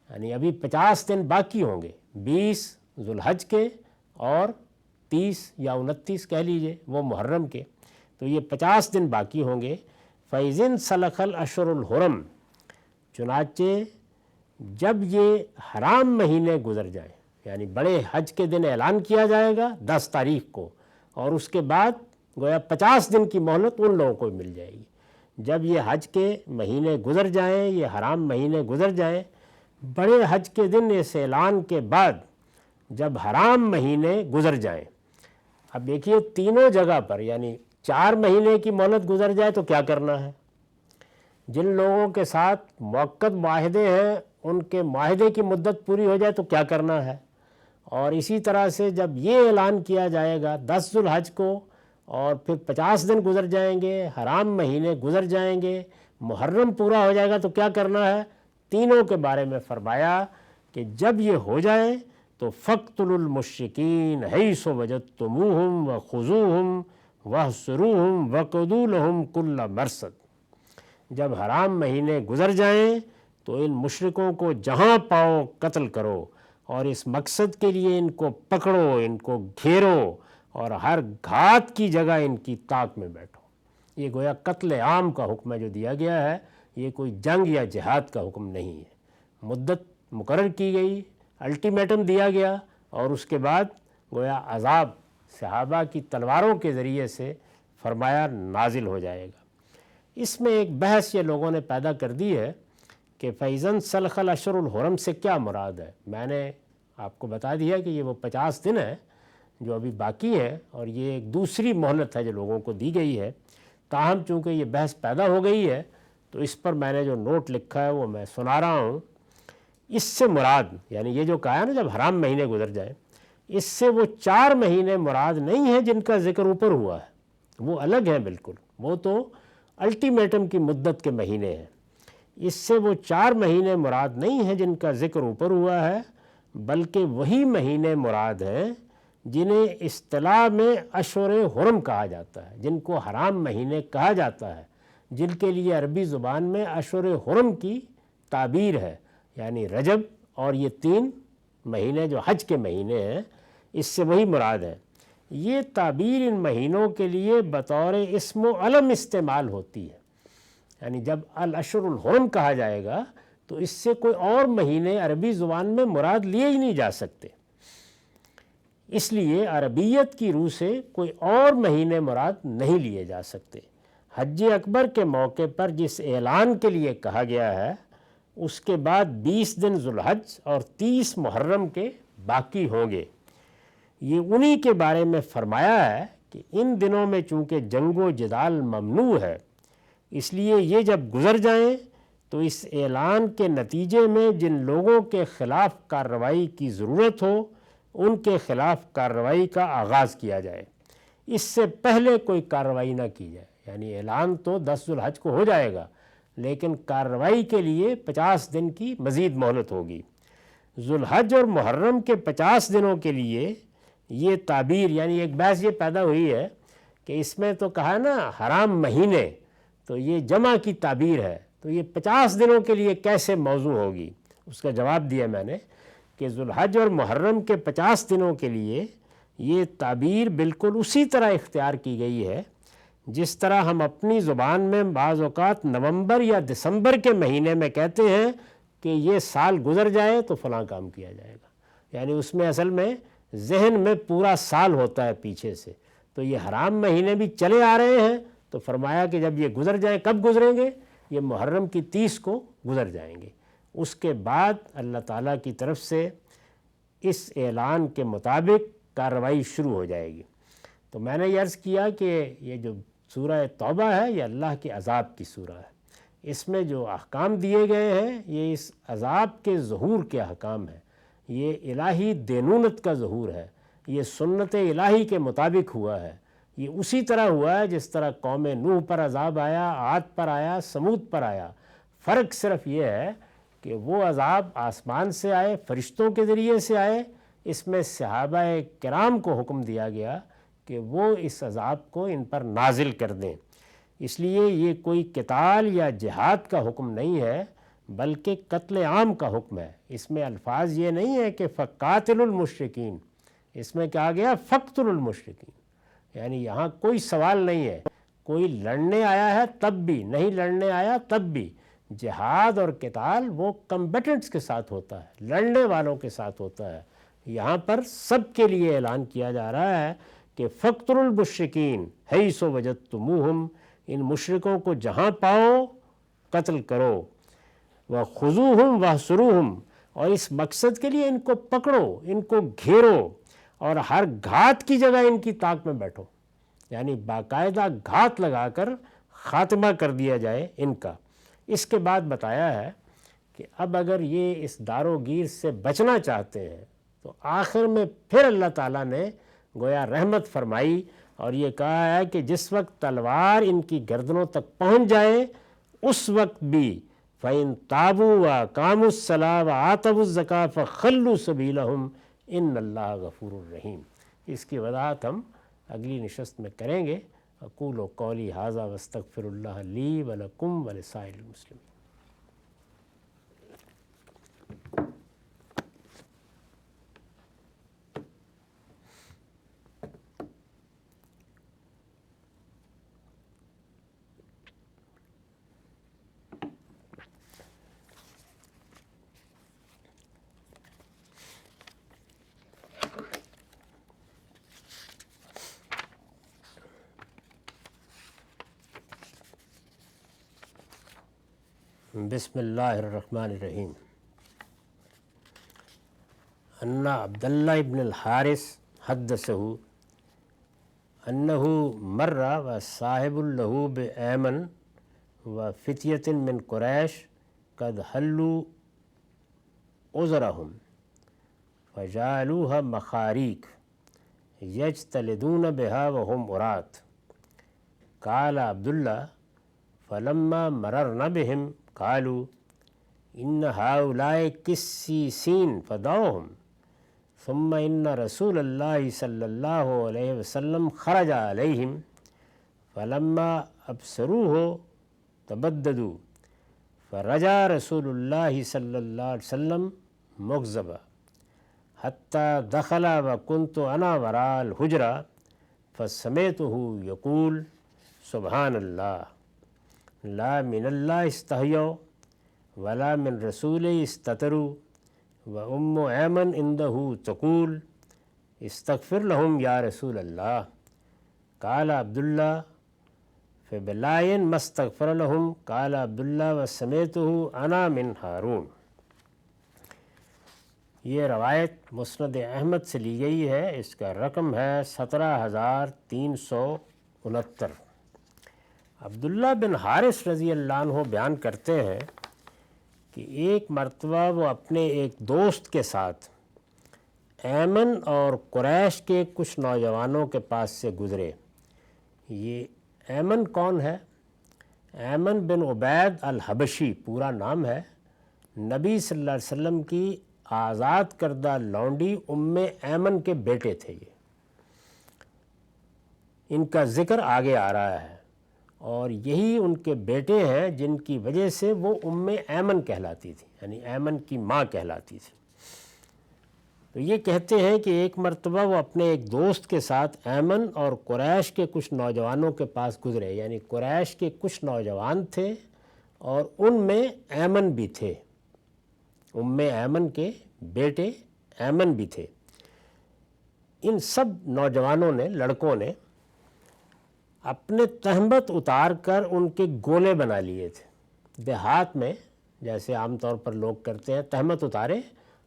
یعنی ابھی 50 دن باقی ہوں گے، 20 ذو الحج کے اور 30 یا 29 کہہ لیجئے وہ محرم کے، تو یہ 50 دن باقی ہوں گے۔ فَإِذٍ سَلَخَ الْأَشْهُرُ الْحُرُمُ، چنانچہ جب یہ حرام مہینے گزر جائیں، یعنی بڑے حج کے دن اعلان کیا جائے گا 10 تاریخ کو، اور اس کے بعد گویا 50 دن کی مہلت ان لوگوں کو مل جائے گی۔ جب یہ حج کے مہینے گزر جائیں، یہ حرام مہینے گزر جائیں، بڑے حج کے دن اس اعلان کے بعد جب حرام مہینے گزر جائیں، اب دیکھیے تینوں جگہ پر، یعنی 4 مہینے کی مہلت گزر جائے تو کیا کرنا ہے، جن لوگوں کے ساتھ موقت معاہدے ہیں ان کے معاہدے کی مدت پوری ہو جائے تو کیا کرنا ہے، اور اسی طرح سے جب یہ اعلان کیا جائے گا 10 ذو الحج کو اور پھر 50 دن گزر جائیں گے، حرام مہینے گزر جائیں گے، محرم پورا ہو جائے گا تو کیا کرنا ہے، تینوں کے بارے میں فرمایا کہ جب یہ ہو جائے تو فَاقْتُلُوا الْمُشْرِكِينَ حَيْثُ وَجَدتُّمُوهُمْ وَخُذُوهُمْ وَاحْصُرُوهُمْ وَاقْعُدُوا لَهُمْ كُلَّ مَرْصَدٍ۔ جب حرام مہینے گزر جائیں تو ان مشرکوں کو جہاں پاؤ قتل کرو، اور اس مقصد کے لیے ان کو پکڑو، ان کو گھیرو، اور ہر گھات کی جگہ ان کی طاق میں بیٹھو۔ یہ گویا قتل عام کا حکم ہے جو دیا گیا ہے، یہ کوئی جنگ یا جہاد کا حکم نہیں ہے۔ مدت مقرر کی گئی، الٹیمیٹم دیا گیا، اور اس کے بعد گویا عذاب صحابہ کی تلواروں کے ذریعے سے فرمایا نازل ہو جائے گا۔ اس میں ایک بحث یہ لوگوں نے پیدا کر دی ہے کہ فَإِذَا انْسَلَخَ الْأَشْهُرُ الْحُرُمُ سے کیا مراد ہے۔ میں نے آپ کو بتا دیا کہ یہ وہ 50 دن ہے جو ابھی باقی ہے، اور یہ ایک دوسری مہلت ہے جو لوگوں کو دی گئی ہے۔ تاہم چونکہ یہ بحث پیدا ہو گئی ہے تو اس پر میں نے جو نوٹ لکھا ہے وہ میں سنا رہا ہوں۔ اس سے مراد یعنی یہ جو کہا ہے نا جب حرام مہینے گزر جائیں، اس سے وہ 4 مہینے مراد نہیں ہیں جن کا ذکر اوپر ہوا ہے، وہ الگ ہیں بالکل، وہ تو الٹیمیٹم کی مدت کے مہینے ہیں۔ اس سے وہ 4 مہینے مراد نہیں ہیں جن کا ذکر اوپر ہوا ہے، بلکہ وہی مہینے مراد ہیں جنہیں اصطلاح میں اشہر حرم کہا جاتا ہے، جن کو حرام مہینے کہا جاتا ہے، جن کے لیے عربی زبان میں اشہر حرم کی تعبیر ہے، یعنی رجب اور یہ 3 مہینے جو حج کے مہینے ہیں، اس سے وہی مراد ہے۔ یہ تعبیر ان مہینوں کے لیے بطور اسم و علم استعمال ہوتی ہے، یعنی جب الاشہر الحرم کہا جائے گا تو اس سے کوئی اور مہینے عربی زبان میں مراد لیے ہی نہیں جا سکتے، اس لیے عربیت کی روح سے کوئی اور مہینے مراد نہیں لیے جا سکتے۔ حج اکبر کے موقع پر جس اعلان کے لیے کہا گیا ہے اس کے بعد 20 دن ذو الحج اور 30 محرم کے باقی ہوں گے۔ یہ انہی کے بارے میں فرمایا ہے کہ ان دنوں میں چونکہ جنگ و جدال ممنوع ہے، اس لیے یہ جب گزر جائیں تو اس اعلان کے نتیجے میں جن لوگوں کے خلاف کارروائی کی ضرورت ہو ان کے خلاف کارروائی کا آغاز کیا جائے، اس سے پہلے کوئی کارروائی نہ کی جائے۔ یعنی اعلان تو 10 ذو الحج کو ہو جائے گا، لیکن کارروائی کے لیے 50 دن کی مزید مہلت ہوگی۔ ذو الحج اور محرم کے 50 دنوں کے لیے یہ تعبیر، یعنی ایک بحث یہ پیدا ہوئی ہے کہ اس میں تو کہا نا حرام مہینے، تو یہ جمع کی تعبیر ہے، تو یہ 50 دنوں کے لیے کیسے موضوع ہوگی؟ اس کا جواب دیا میں نے کہ ذو الحج اور محرم کے 50 دنوں کے لیے یہ تعبیر بالکل اسی طرح اختیار کی گئی ہے جس طرح ہم اپنی زبان میں بعض اوقات نومبر یا دسمبر کے مہینے میں کہتے ہیں کہ یہ سال گزر جائے تو فلاں کام کیا جائے گا، یعنی اس میں اصل میں ذہن میں پورا سال ہوتا ہے پیچھے سے۔ تو یہ حرام مہینے بھی چلے آ رہے ہیں تو فرمایا کہ جب یہ گزر جائیں، کب گزریں گے؟ یہ محرم کی 30 کو گزر جائیں گے۔ اس کے بعد اللہ تعالیٰ کی طرف سے اس اعلان کے مطابق کارروائی شروع ہو جائے گی۔ تو میں نے یہ عرض کیا کہ یہ جو سورہ توبہ ہے یہ اللہ کے عذاب کی سورہ ہے، اس میں جو احکام دیے گئے ہیں یہ اس عذاب کے ظہور کے احکام ہیں، یہ الہی دینونت کا ظہور ہے، یہ سنت الہی کے مطابق ہوا ہے، یہ اسی طرح ہوا ہے جس طرح قوم نوح پر عذاب آیا، عاد پر آیا، سمود پر آیا۔ فرق صرف یہ ہے کہ وہ عذاب آسمان سے آئے، فرشتوں کے ذریعے سے آئے، اس میں صحابہ کرام کو حکم دیا گیا کہ وہ اس عذاب کو ان پر نازل کر دیں۔ اس لیے یہ کوئی قتال یا جہاد کا حکم نہیں ہے بلکہ قتل عام کا حکم ہے۔ اس میں الفاظ یہ نہیں ہے کہ فقاتل المشرکین، اس میں کہا گیا فقتل المشرکین، یعنی یہاں کوئی سوال نہیں ہے، کوئی لڑنے آیا ہے تب بھی، نہیں لڑنے آیا تب بھی۔ جہاد اور قتال وہ کمبیٹنٹس کے ساتھ ہوتا ہے، لڑنے والوں کے ساتھ ہوتا ہے۔ یہاں پر سب کے لیے اعلان کیا جا رہا ہے کہ فَاقْتُلُوا الْمُشْرِكِينَ حَيْثُ وَجَدتُّمُوهُمْ، ان مشرکوں کو جہاں پاؤ قتل کرو، وَخُذُوهُمْ وَاحْصُرُوهُمْ، اور اس مقصد کے لیے ان کو پکڑو، ان کو گھیرو، اور ہر گھات کی جگہ ان کی طاق میں بیٹھو، یعنی باقاعدہ گھات لگا کر خاتمہ کر دیا جائے ان کا۔ اس کے بعد بتایا ہے کہ اب اگر یہ اس دار و گیر سے بچنا چاہتے ہیں تو آخر میں پھر اللہ تعالیٰ نے گویا رحمت فرمائی اور یہ کہا ہے کہ جس وقت تلوار ان کی گردنوں تک پہنچ جائے اس وقت بھی فَإِن تَابُوا وَأَقَامُوا الصَّلَاةَ وَآتَوُا الزَّكَاةَ فَخَلُّوا سَبِيلَهُمْ إِنَّ اللَّهَ غَفُورٌ رَحِيمٌ۔ اس کی وضاحت ہم اگلی نشست میں کریں گے۔ اقول قولی ھذا واستغفر اللہ لی ولکم ولسائر المسلمین۔ بسم اللہ الرحمن الرحیم۔ ان عبداللہ ابن الحارث حدثہ انہ مر وصاحب لہ بایمن وفتیۃ من قریش قد حلوا عذرہم فجعلوها مخاریق یجتلدون بها وهم عراة۔ قال عبداللہ فلما مررنا بهم قالوا ان هؤلاء قسیسین فدعوهم ثم ان رسول اللہ صلی اللہ علیہ وسلم خرج علیہم فلما ابصروه تبددوا فرجع رسول اللہ صلی اللہ علیہ وسلم مغضبا حتى دخل وكنت انا وراء الحجرة فسمعته يقول سبحان اللہ لا من اللہ استحیوا ولا من رسول استتروا وام ایمن عنده تقول استغفر لهم یا رسول اللہ۔ قال عبداللہ فبلاین ما استغفر لهم قال عبداللہ وسمعته انا من ہارون۔ یہ روایت مسند احمد سے لی گئی ہے، اس کا رقم ہے 17369۔ عبداللہ بن حارث رضی اللہ عنہ بیان کرتے ہیں کہ ایک مرتبہ وہ اپنے ایک دوست کے ساتھ ایمن اور قریش کے کچھ نوجوانوں کے پاس سے گزرے۔ یہ ایمن کون ہے؟ ایمن بن عبید الحبشی پورا نام ہے، نبی صلی اللہ علیہ وسلم کی آزاد کردہ لونڈی ام ایمن کے بیٹے تھے۔ یہ ان کا ذکر آگے آ رہا ہے اور یہی ان کے بیٹے ہیں جن کی وجہ سے وہ ام ایمن کہلاتی تھی، یعنی ایمن کی ماں کہلاتی تھی۔ تو یہ کہتے ہیں کہ ایک مرتبہ وہ اپنے ایک دوست کے ساتھ ایمن اور قریش کے کچھ نوجوانوں کے پاس گزرے، یعنی قریش کے کچھ نوجوان تھے اور ان میں ایمن بھی تھے، ام ایمن کے بیٹے ایمن بھی تھے۔ ان سب نوجوانوں نے، لڑکوں نے اپنے تہمت اتار کر ان کے گولے بنا لیے تھے۔ دیہات میں جیسے عام طور پر لوگ کرتے ہیں، تہمت اتارے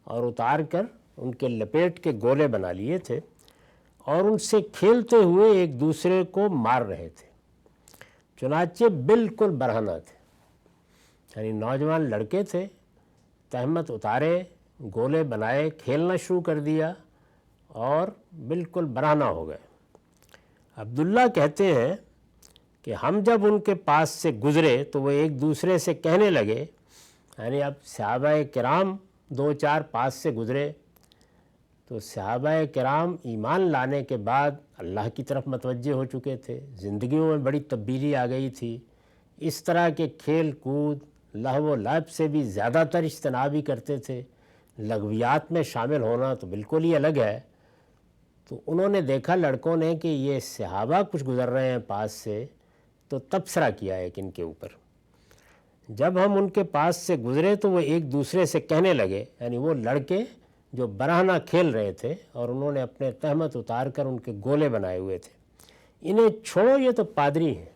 اور اتار کر ان کے لپیٹ کے گولے بنا لیے تھے اور ان سے کھیلتے ہوئے ایک دوسرے کو مار رہے تھے، چنانچہ بالکل برہنہ تھے، یعنی نوجوان لڑکے تھے، تہمت اتارے، گولے بنائے، کھیلنا شروع کر دیا اور بالکل برہنہ ہو گئے۔ عبداللہ کہتے ہیں کہ ہم جب ان کے پاس سے گزرے تو وہ ایک دوسرے سے کہنے لگے، یعنی اب صحابہ کرام دو چار پاس سے گزرے تو صحابہ کرام ایمان لانے کے بعد اللہ کی طرف متوجہ ہو چکے تھے، زندگیوں میں بڑی تبدیلی آ گئی تھی، اس طرح کے کھیل کود لہو و لعب سے بھی زیادہ تر اجتناب ہی کرتے تھے، لغویات میں شامل ہونا تو بالکل ہی الگ ہے۔ تو انہوں نے دیکھا لڑکوں نے کہ یہ صحابہ کچھ گزر رہے ہیں پاس سے، تو تبصرہ کیا ایک ان کے اوپر۔ جب ہم ان کے پاس سے گزرے تو وہ ایک دوسرے سے کہنے لگے، یعنی وہ لڑکے جو برہنہ کھیل رہے تھے اور انہوں نے اپنے تہمت اتار کر ان کے گولے بنائے ہوئے تھے، انہیں چھوڑو یہ تو پادری ہیں،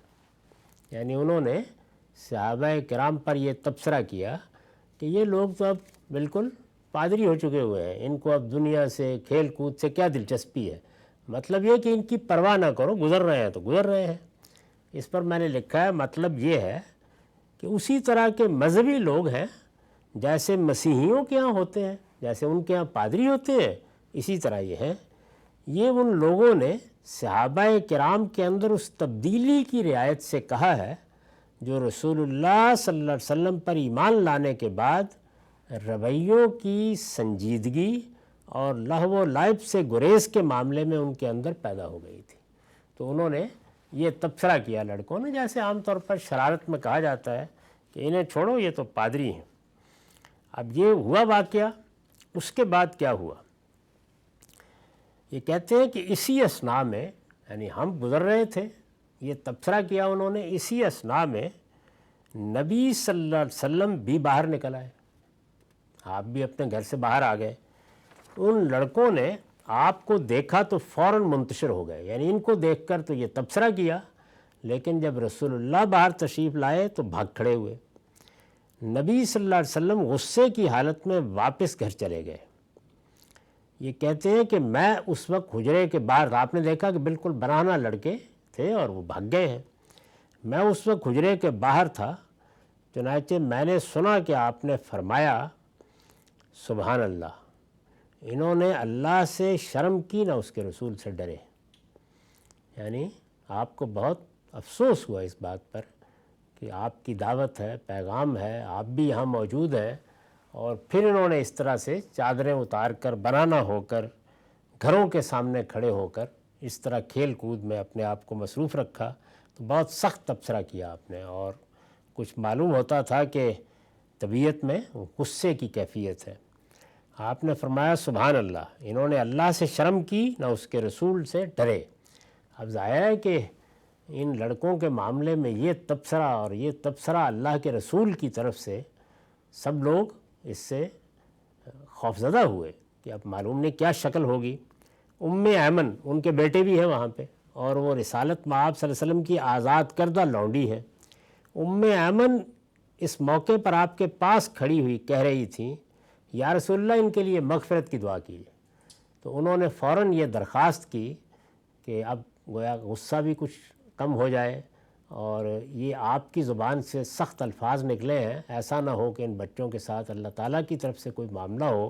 یعنی انہوں نے صحابہ کرام پر یہ تبصرہ کیا کہ یہ لوگ تو اب بالکل پادری ہو چکے ہوئے ہیں، ان کو اب دنیا سے، کھیل کود سے کیا دلچسپی ہے، مطلب یہ کہ ان کی پرواہ نہ کرو، گزر رہے ہیں تو گزر رہے ہیں۔ اس پر میں نے لکھا ہے مطلب یہ ہے کہ اسی طرح کے مذہبی لوگ ہیں جیسے مسیحیوں کے ہاں ہوتے ہیں، جیسے ان کے ہاں پادری ہوتے ہیں، اسی طرح یہ ہیں۔ یہ ان لوگوں نے صحابہ کرام کے اندر اس تبدیلی کی رعایت سے کہا ہے جو رسول اللہ صلی اللہ علیہ وسلم پر ایمان لانے کے بعد رویوں کی سنجیدگی اور لہو و لعب سے گریز کے معاملے میں ان کے اندر پیدا ہو گئی تھی۔ تو انہوں نے یہ تبصرہ کیا لڑکوں نے، جیسے عام طور پر شرارت میں کہا جاتا ہے کہ انہیں چھوڑو، یہ تو پادری ہیں۔ اب یہ ہوا واقعہ، اس کے بعد کیا ہوا؟ یہ کہتے ہیں کہ اسی اثناء میں، یعنی ہم گزر رہے تھے، یہ تبصرہ کیا انہوں نے، اسی اثناء میں نبی صلی اللہ علیہ وسلم بھی باہر نکل آئے، آپ بھی اپنے گھر سے باہر آ گئے۔ ان لڑکوں نے آپ کو دیکھا تو فوراً منتشر ہو گئے، یعنی ان کو دیکھ کر تو یہ تبصرہ کیا، لیکن جب رسول اللہ باہر تشریف لائے تو بھاگ کھڑے ہوئے۔ نبی صلی اللہ علیہ وسلم غصے کی حالت میں واپس گھر چلے گئے۔ یہ کہتے ہیں کہ میں اس وقت حجرے کے باہر، آپ نے دیکھا کہ بالکل برہنہ لڑکے تھے اور وہ بھاگ گئے ہیں، میں اس وقت حجرے کے باہر تھا، چنانچہ میں نے سنا کہ آپ نے فرمایا سبحان اللہ، انہوں نے اللہ سے شرم کی نہ اس کے رسول سے ڈرے۔ یعنی آپ کو بہت افسوس ہوا اس بات پر کہ آپ کی دعوت ہے، پیغام ہے، آپ بھی یہاں موجود ہیں، اور پھر انہوں نے اس طرح سے چادریں اتار کر، برہنہ ہو کر، گھروں کے سامنے کھڑے ہو کر اس طرح کھیل کود میں اپنے آپ کو مصروف رکھا۔ تو بہت سخت تبصرہ کیا آپ نے، اور کچھ معلوم ہوتا تھا کہ طبیعت میں غصے کی کیفیت ہے۔ آپ نے فرمایا سبحان اللہ، انہوں نے اللہ سے شرم کی نہ اس کے رسول سے ڈرے۔ اب ظاہر ہے کہ ان لڑکوں کے معاملے میں یہ تبصرہ، اور یہ تبصرہ اللہ کے رسول کی طرف سے، سب لوگ اس سے خوفزدہ ہوئے کہ اب معلوم نہیں کیا شکل ہوگی۔ ایمن ان کے بیٹے بھی ہیں وہاں پہ، اور وہ رسالت مآب صلی اللہ علیہ وسلم کی آزاد کردہ لونڈی ہیں۔ ایمن اس موقع پر آپ کے پاس کھڑی ہوئی کہہ رہی تھیں یا رسول اللہ ان کے لیے مغفرت کی دعا کیجیے۔ تو انہوں نے فوراً یہ درخواست کی کہ اب گویا غصہ بھی کچھ کم ہو جائے، اور یہ آپ کی زبان سے سخت الفاظ نکلے ہیں، ایسا نہ ہو کہ ان بچوں کے ساتھ اللہ تعالیٰ کی طرف سے کوئی معاملہ ہو۔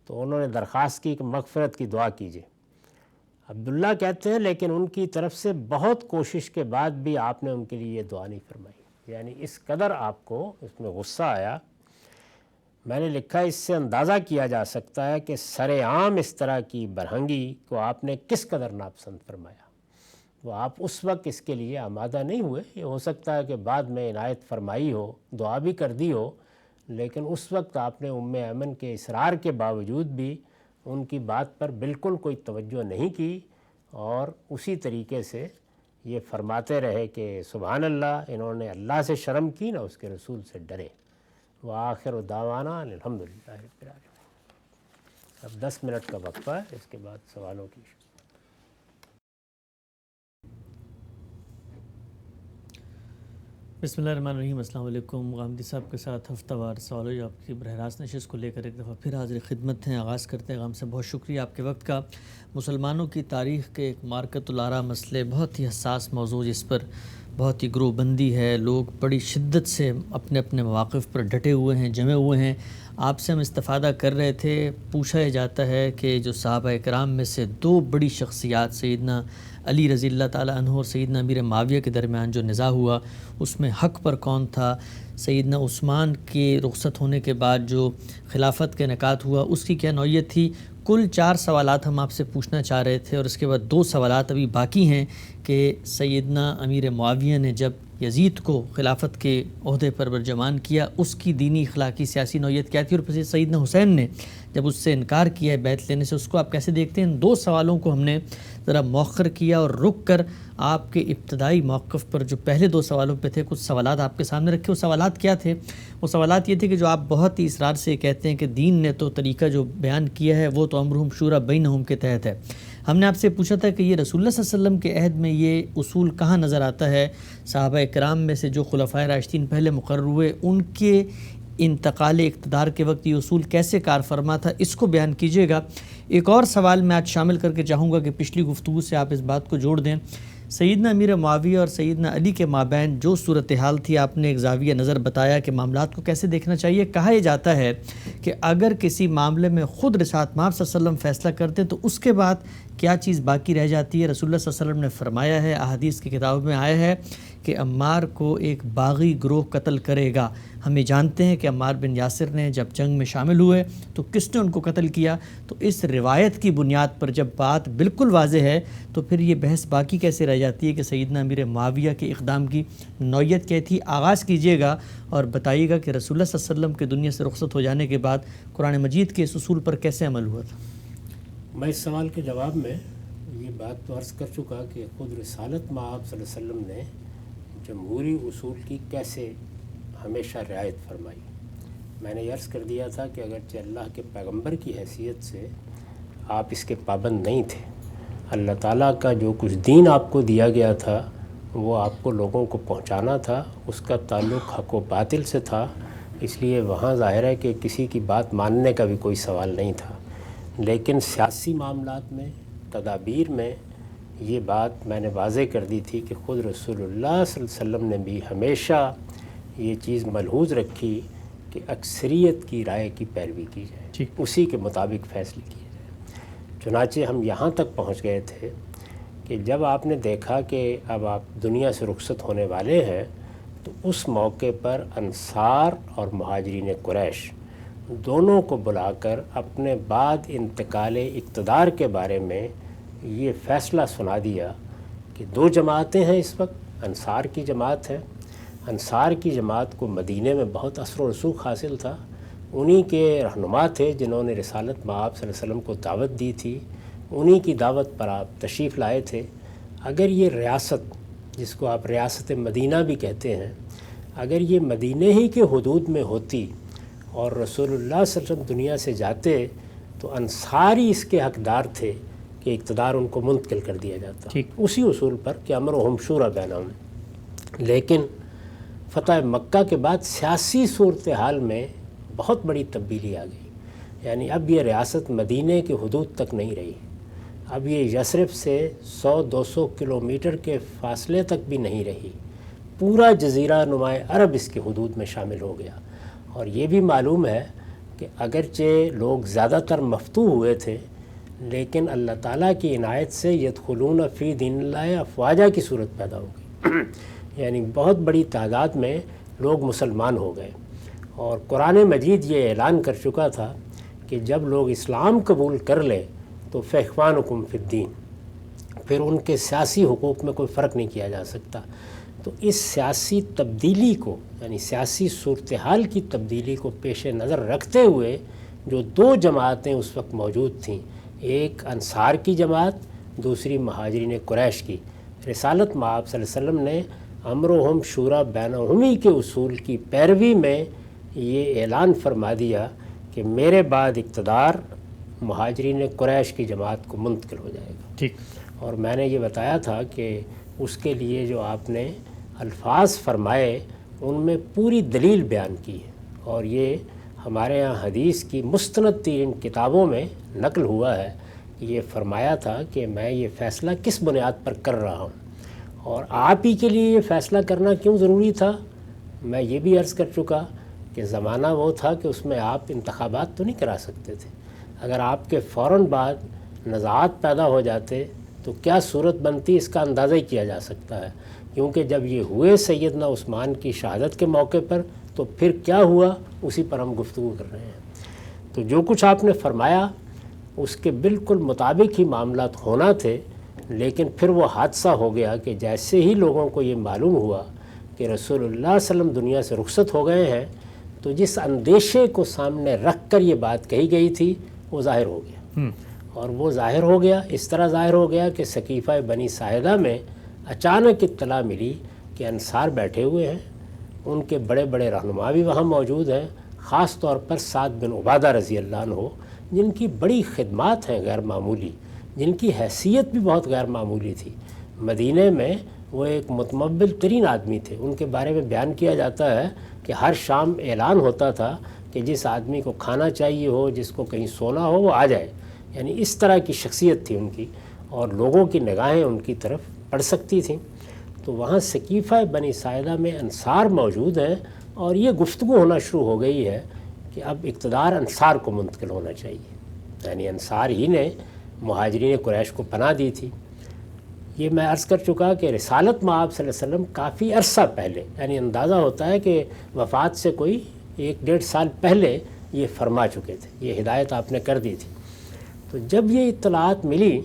تو انہوں نے درخواست کی کہ مغفرت کی دعا کیجیے۔ عبداللہ کہتے ہیں لیکن ان کی طرف سے بہت کوشش کے بعد بھی آپ نے ان کے لیے یہ دعا نہیں فرمائی، یعنی اس قدر آپ کو اس میں غصہ آیا۔ میں نے لکھا اس سے اندازہ کیا جا سکتا ہے کہ سر عام اس طرح کی برہنگی کو آپ نے کس قدر ناپسند فرمایا۔ وہ آپ اس وقت اس کے لیے آمادہ نہیں ہوئے، یہ ہو سکتا ہے کہ بعد میں عنایت فرمائی ہو، دعا بھی کر دی ہو، لیکن اس وقت آپ نے ایمن کے اصرار کے باوجود بھی ان کی بات پر بالکل کوئی توجہ نہیں کی، اور اسی طریقے سے یہ فرماتے رہے کہ سبحان اللہ، انہوں نے اللہ سے شرم کی نہ اس کے رسول سے ڈرے۔ وآخر دعوانا الحمدللہ رب العالمین۔ اب 10 منٹ کا وقفہ ہے، اس کے بعد سوالوں کی۔ بسم اللہ الرحمن الرحیم۔ السلام علیکم۔ غامدی صاحب کے ساتھ ہفتہ وار سوال و جواب کی براہ راست نشست کو لے کر ایک دفعہ پھر حاضر خدمت ہیں۔ آغاز کرتے ہیں غام سے، بہت شکریہ آپ کے وقت کا۔ مسلمانوں کی تاریخ کے ایک مارکۃ الآراء مسئلے، بہت ہی حساس موضوع، جس پر بہت ہی گروہ بندی ہے، لوگ بڑی شدت سے اپنے اپنے مواقف پر ڈٹے ہوئے ہیں، جمے ہوئے ہیں۔ آپ سے ہم استفادہ کر رہے تھے، پوچھا یہ جاتا ہے کہ جو صحابہ کرام میں سے 2 بڑی شخصیات، سیدنا علی رضی اللہ تعالیٰ عنہ اور سیدنا امیر معاویہ کے درمیان جو نزاع ہوا، اس میں حق پر کون تھا؟ سیدنا عثمان کے رخصت ہونے کے بعد جو خلافت کا انعقاد ہوا، اس کی کیا نوعیت تھی؟ کل 4 سوالات ہم آپ سے پوچھنا چاہ رہے تھے، اور اس کے بعد 2 سوالات ابھی باقی ہیں کہ سیدنا امیر معاویہ نے جب یزید کو خلافت کے عہدے پر برجمان کیا، اس کی دینی، اخلاقی، سیاسی نوعیت کیا تھی، اور پھر سیدنا حسین نے جب اس سے انکار کیا ہے بیعت لینے سے، اس کو آپ کیسے دیکھتے ہیں؟ ان 2 سوالوں کو ہم نے ذرا مؤخر کیا اور رک کر آپ کے ابتدائی موقف پر جو پہلے 2 سوالوں پہ تھے، کچھ سوالات آپ کے سامنے رکھے۔ وہ سوالات کیا تھے؟ وہ سوالات یہ تھے کہ جو آپ بہت ہی اصرار سے کہتے ہیں کہ دین نے تو طریقہ جو بیان کیا ہے وہ تو امرہم شورا بینہم کے تحت ہے۔ ہم نے آپ سے پوچھا تھا کہ یہ رسول اللہ صلی اللہ علیہ وسلم کے عہد میں یہ اصول کہاں نظر آتا ہے؟ صحابہ کرام میں سے جو خلفائے راشدین پہلے مقرر ہوئے، ان کے انتقال اقتدار کے وقت یہ اصول کیسے کار فرما تھا، اس کو بیان کیجیے گا۔ ایک اور سوال میں آج شامل کر کے چاہوں گا کہ پچھلی گفتگو سے آپ اس بات کو جوڑ دیں۔ سیدنا امیر معاویہ اور سیدنا علی کے مابین جو صورتحال تھی، آپ نے ایک زاویہ نظر بتایا کہ معاملات کو کیسے دیکھنا چاہیے۔ کہا یہ جاتا ہے کہ اگر کسی معاملے میں خود رسالت مآب صلی اللہ علیہ وسلم فیصلہ کرتے تو اس کے بعد کیا چیز باقی رہ جاتی ہے؟ رسول اللہ صلی اللہ علیہ وسلم نے فرمایا ہے، احادیث کی کتابوں میں آیا ہے کہ عمار کو ایک باغی گروہ قتل کرے گا۔ ہم یہ جانتے ہیں کہ عمار بن یاسر نے جب جنگ میں شامل ہوئے تو کس نے ان کو قتل کیا، تو اس روایت کی بنیاد پر جب بات بالکل واضح ہے تو پھر یہ بحث باقی کیسے رہ جاتی ہے کہ سیدنا امیر معاویہ کے اقدام کی نوعیت کیا تھی؟ آغاز کیجئے گا اور بتائیے گا کہ رسول اللہ صلی اللہ علیہ وسلم کے دنیا سے رخصت ہو جانے کے بعد قرآن مجید کے اس اصول پر کیسے عمل ہوا تھا؟ میں اس سوال کے جواب میں یہ بات تو عرض کر چکا کہ خود رسالت مآب صلی اللہ علیہ وسلم نے جمہوری اصول کی کیسے ہمیشہ رعایت فرمائی۔ میں نے یہ عرض کر دیا تھا کہ اگرچہ اللہ کے پیغمبر کی حیثیت سے آپ اس کے پابند نہیں تھے، اللہ تعالیٰ کا جو کچھ دین آپ کو دیا گیا تھا وہ آپ کو لوگوں کو پہنچانا تھا، اس کا تعلق حق و باطل سے تھا، اس لیے وہاں ظاہر ہے کہ کسی کی بات ماننے کا بھی کوئی سوال نہیں تھا۔ لیکن سیاسی معاملات میں، تدابیر میں یہ بات میں نے واضح کر دی تھی کہ خود رسول اللہ صلی اللہ علیہ وسلم نے بھی ہمیشہ یہ چیز ملحوظ رکھی کہ اکثریت کی رائے کی پیروی کی جائے، اسی کے مطابق فیصلے کیے جائے۔ چنانچہ ہم یہاں تک پہنچ گئے تھے کہ جب آپ نے دیکھا کہ اب آپ دنیا سے رخصت ہونے والے ہیں تو اس موقع پر انصار اور مہاجرین قریش دونوں کو بلا کر اپنے بعد انتقال اقتدار کے بارے میں یہ فیصلہ سنا دیا کہ دو جماعتیں ہیں اس وقت۔ انصار کی جماعت ہے، انصار کی جماعت کو مدینے میں بہت اثر و رسوخ حاصل تھا، انہی کے رہنما تھے جنہوں نے رسالت مآب صلی اللہ علیہ وسلم کو دعوت دی تھی، انہی کی دعوت پر آپ تشریف لائے تھے۔ اگر یہ ریاست، جس کو آپ ریاست مدینہ بھی کہتے ہیں، اگر یہ مدینہ ہی کے حدود میں ہوتی اور رسول اللہ صلی اللہ علیہ وسلم دنیا سے جاتے تو انصاری اس کے حقدار تھے کہ اقتدار ان کو منتقل کر دیا جاتا، اسی اصول پر کہ امرہم شورا بینہم۔ لیکن فتح مکہ کے بعد سیاسی صورتحال میں بہت بڑی تبدیلی آ گئی، یعنی اب یہ ریاست مدینہ کے حدود تک نہیں رہی، اب یہ یثرب سے 100-200 کلومیٹر کے فاصلے تک بھی نہیں رہی، پورا جزیرہ نماء عرب اس کے حدود میں شامل ہو گیا۔ اور یہ بھی معلوم ہے کہ اگرچہ لوگ زیادہ تر مفتوح ہوئے تھے لیکن اللہ تعالیٰ کی عنایت سے یدخلون فی دین اللہ افواجا کی صورت پیدا ہو گئی، یعنی بہت بڑی تعداد میں لوگ مسلمان ہو گئے۔ اور قرآن مجید یہ اعلان کر چکا تھا کہ جب لوگ اسلام قبول کر لیں تو فاخوانکم فی الدین، پھر ان کے سیاسی حقوق میں کوئی فرق نہیں کیا جا سکتا۔ تو اس سیاسی تبدیلی کو، یعنی سیاسی صورتحال کی تبدیلی کو پیش نظر رکھتے ہوئے جو دو جماعتیں اس وقت موجود تھیں، ایک انصار کی جماعت، دوسری مہاجرین قریش کی، رسالت مآب صلی اللہ علیہ وسلم نے امرہم شورا بینہم کے اصول کی پیروی میں یہ اعلان فرما دیا کہ میرے بعد اقتدار مہاجرین قریش کی جماعت کو منتقل ہو جائے گا۔ ٹھیک۔ اور میں نے یہ بتایا تھا کہ اس کے لیے جو آپ نے الفاظ فرمائے ان میں پوری دلیل بیان کی ہے، اور یہ ہمارے ہاں حدیث کی مستند ترین کتابوں میں نقل ہوا ہے کہ یہ فرمایا تھا کہ میں یہ فیصلہ کس بنیاد پر کر رہا ہوں اور آپ ہی کے لیے یہ فیصلہ کرنا کیوں ضروری تھا۔ میں یہ بھی عرض کر چکا کہ زمانہ وہ تھا کہ اس میں آپ انتخابات تو نہیں کرا سکتے تھے، اگر آپ کے فوراً بعد نزاعات پیدا ہو جاتے تو کیا صورت بنتی اس کا اندازہ ہی کیا جا سکتا ہے، کیونکہ جب یہ ہوئے سیدنا عثمان کی شہادت کے موقع پر تو پھر کیا ہوا اسی پر ہم گفتگو کر رہے ہیں۔ تو جو کچھ آپ نے فرمایا اس کے بالکل مطابق ہی معاملات ہونا تھے، لیکن پھر وہ حادثہ ہو گیا کہ جیسے ہی لوگوں کو یہ معلوم ہوا کہ رسول اللہ صلی اللہ علیہ وسلم دنیا سے رخصت ہو گئے ہیں تو جس اندیشے کو سامنے رکھ کر یہ بات کہی گئی تھی وہ ظاہر ہو گیا، اور وہ ظاہر ہو گیا، اس طرح ظاہر ہو گیا کہ سقیفہ بنی ساعدہ میں اچانک اطلاع ملی کہ انصار بیٹھے ہوئے ہیں، ان کے بڑے بڑے رہنما بھی وہاں موجود ہیں، خاص طور پر سعد بن عبادہ رضی اللہ عنہ، جن کی بڑی خدمات ہیں غیر معمولی، جن کی حیثیت بھی بہت غیر معمولی تھی۔ مدینہ میں وہ ایک متمول ترین آدمی تھے، ان کے بارے میں بیان کیا جاتا ہے کہ ہر شام اعلان ہوتا تھا کہ جس آدمی کو کھانا چاہیے ہو، جس کو کہیں سونا ہو، وہ آ جائے، یعنی اس طرح کی شخصیت تھی ان کی، اور لوگوں کی نگاہیں ان کی طرف پڑھ سکتی تھیں، تو وہاں سقیفہ بنی ساعدہ میں انصار موجود ہیں، اور یہ گفتگو ہونا شروع ہو گئی ہے کہ اب اقتدار انصار کو منتقل ہونا چاہیے، یعنی انصار ہی نے مہاجرین قریش کو پناہ دی تھی۔ یہ میں عرض کر چکا کہ رسالت مآب صلی اللہ علیہ وسلم کافی عرصہ پہلے، یعنی اندازہ ہوتا ہے کہ وفات سے کوئی 1-1.5 سال پہلے یہ فرما چکے تھے، یہ ہدایت آپ نے کر دی تھی۔ تو جب یہ اطلاعات ملی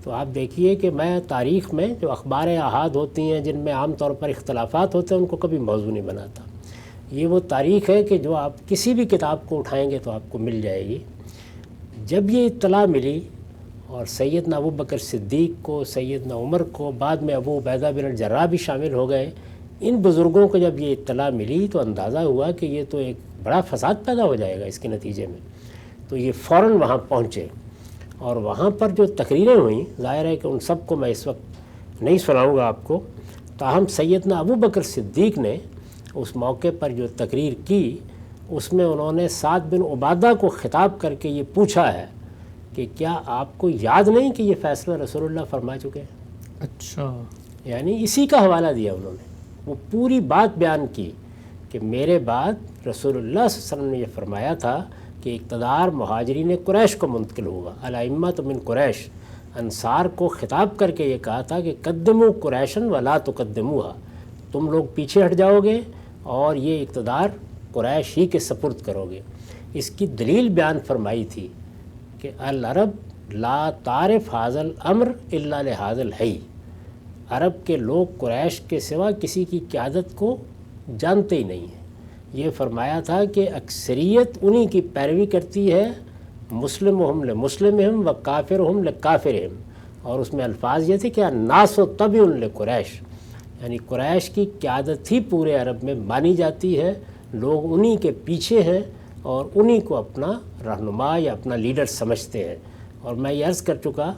تو آپ دیکھیے کہ میں تاریخ میں جو اخبار احاد ہوتی ہیں جن میں عام طور پر اختلافات ہوتے ہیں ان کو کبھی موضوع نہیں بناتا۔ یہ وہ تاریخ ہے کہ جو آپ کسی بھی کتاب کو اٹھائیں گے تو آپ کو مل جائے گی۔ جب یہ اطلاع ملی اور سیدنا ابو بکر صدیق کو، سیدنا عمر کو، بعد میں ابو عبیدہ بن الجراح بھی شامل ہو گئے، ان بزرگوں کو جب یہ اطلاع ملی تو اندازہ ہوا کہ یہ تو ایک بڑا فساد پیدا ہو جائے گا اس کے نتیجے میں۔ تو یہ فوراً وہاں پہنچے، اور وہاں پر جو تقریریں ہوئیں، ظاہر ہے کہ ان سب کو میں اس وقت نہیں سناؤں گا آپ کو، تاہم سیدنا ابو بکر صدیق نے اس موقع پر جو تقریر کی اس میں انہوں نے سعد بن عبادہ کو خطاب کر کے یہ پوچھا ہے کہ کیا آپ کو یاد نہیں کہ یہ فیصلہ رسول اللہ فرما چکے ہیں؟ اچھا، یعنی اسی کا حوالہ دیا انہوں نے، وہ پوری بات بیان کی کہ میرے بعد رسول اللہ صلی اللہ علیہ وسلم نے یہ فرمایا تھا کہ اقتدار مہاجرین قریش کو منتقل ہوگا، الائمۃ من قریش۔ انصار کو خطاب کر کے یہ کہا تھا کہ قدموا قریشن ولا تقدموها، تم لوگ پیچھے ہٹ جاؤ گے اور یہ اقتدار قریش ہی کے سپرد کرو گے۔ اس کی دلیل بیان فرمائی تھی کہ العرب لا تعرف هذا الامر الا لهذا الحی، عرب کے لوگ قریش کے سوا کسی کی قیادت کو جانتے ہی نہیں ہیں۔ یہ فرمایا تھا کہ اکثریت انہی کی پیروی کرتی ہے، مسلمہم لمسلمہم و کافرہم لکافرہم، اور اس میں الفاظ یہ تھے کہ الناس تبع لقریش، یعنی قریش کی قیادت ہی پورے عرب میں مانی جاتی ہے، لوگ انہی کے پیچھے ہیں اور انہی کو اپنا رہنما یا اپنا لیڈر سمجھتے ہیں۔ اور میں یہ عرض کر چکا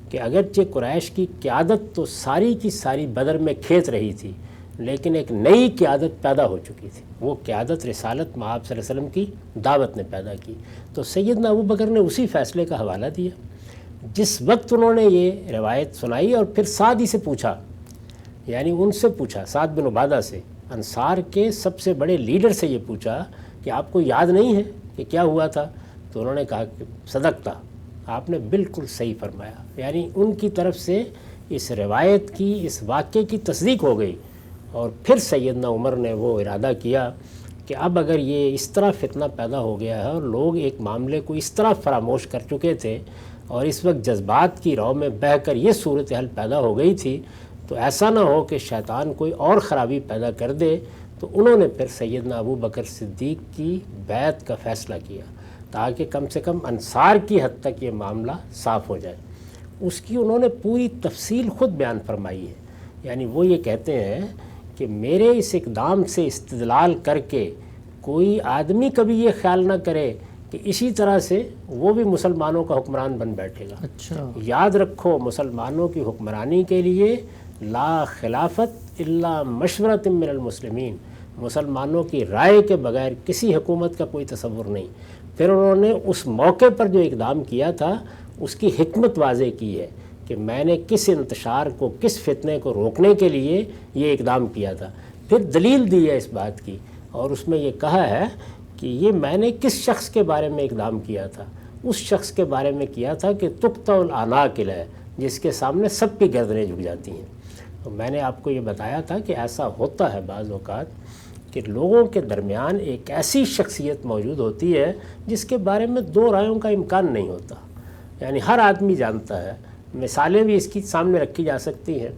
کہ اگرچہ قریش کی قیادت تو ساری کی ساری بدر میں کھیت رہی تھی، لیکن ایک نئی قیادت پیدا ہو چکی تھی، وہ قیادت رسالت مآب صلی اللہ علیہ وسلم کی دعوت نے پیدا کی۔ تو سیدنا ابو بکر نے اسی فیصلے کا حوالہ دیا۔ جس وقت انہوں نے یہ روایت سنائی اور پھر سعد ہی سے پوچھا، یعنی ان سے پوچھا، سعد بن عبادہ سے، انصار کے سب سے بڑے لیڈر سے یہ پوچھا کہ آپ کو یاد نہیں ہے کہ کیا ہوا تھا؟ تو انہوں نے کہا کہ صدقتا، آپ نے بالکل صحیح فرمایا، یعنی ان کی طرف سے اس روایت کی، اس واقعے کی تصدیق ہو گئی۔ اور پھر سیدنا عمر نے وہ ارادہ کیا کہ اب اگر یہ اس طرح فتنہ پیدا ہو گیا ہے اور لوگ ایک معاملے کو اس طرح فراموش کر چکے تھے اور اس وقت جذبات کی رو میں بہہ کر یہ صورتحال پیدا ہو گئی تھی، تو ایسا نہ ہو کہ شیطان کوئی اور خرابی پیدا کر دے۔ تو انہوں نے پھر سیدنا ابو بکر صدیق کی بیعت کا فیصلہ کیا تاکہ کم سے کم انصار کی حد تک یہ معاملہ صاف ہو جائے۔ اس کی انہوں نے پوری تفصیل خود بیان فرمائی ہے، یعنی وہ یہ کہتے ہیں کہ میرے اس اقدام سے استدلال کر کے کوئی آدمی کبھی یہ خیال نہ کرے کہ اسی طرح سے وہ بھی مسلمانوں کا حکمران بن بیٹھے گا۔ اچھا، یاد رکھو، مسلمانوں کی حکمرانی کے لیے لا خلافت الا مشورۃ من المسلمین، مسلمانوں کی رائے کے بغیر کسی حکومت کا کوئی تصور نہیں۔ پھر انہوں نے اس موقع پر جو اقدام کیا تھا اس کی حکمت واضح کی ہے کہ میں نے کس انتشار کو، کس فتنے کو روکنے کے لیے یہ اقدام کیا تھا۔ پھر دلیل دی ہے اس بات کی، اور اس میں یہ کہا ہے کہ یہ میں نے کس شخص کے بارے میں اقدام کیا تھا؟ اس شخص کے بارے میں کیا تھا کہ تقطع الاعناق ہے، جس کے سامنے سب کی گردنیں جھک جاتی ہیں۔ تو میں نے آپ کو یہ بتایا تھا کہ ایسا ہوتا ہے بعض اوقات کہ لوگوں کے درمیان ایک ایسی شخصیت موجود ہوتی ہے جس کے بارے میں دو رائیوں کا امکان نہیں ہوتا، یعنی ہر آدمی جانتا ہے۔ مثالیں بھی اس کی سامنے رکھی جا سکتی ہیں۔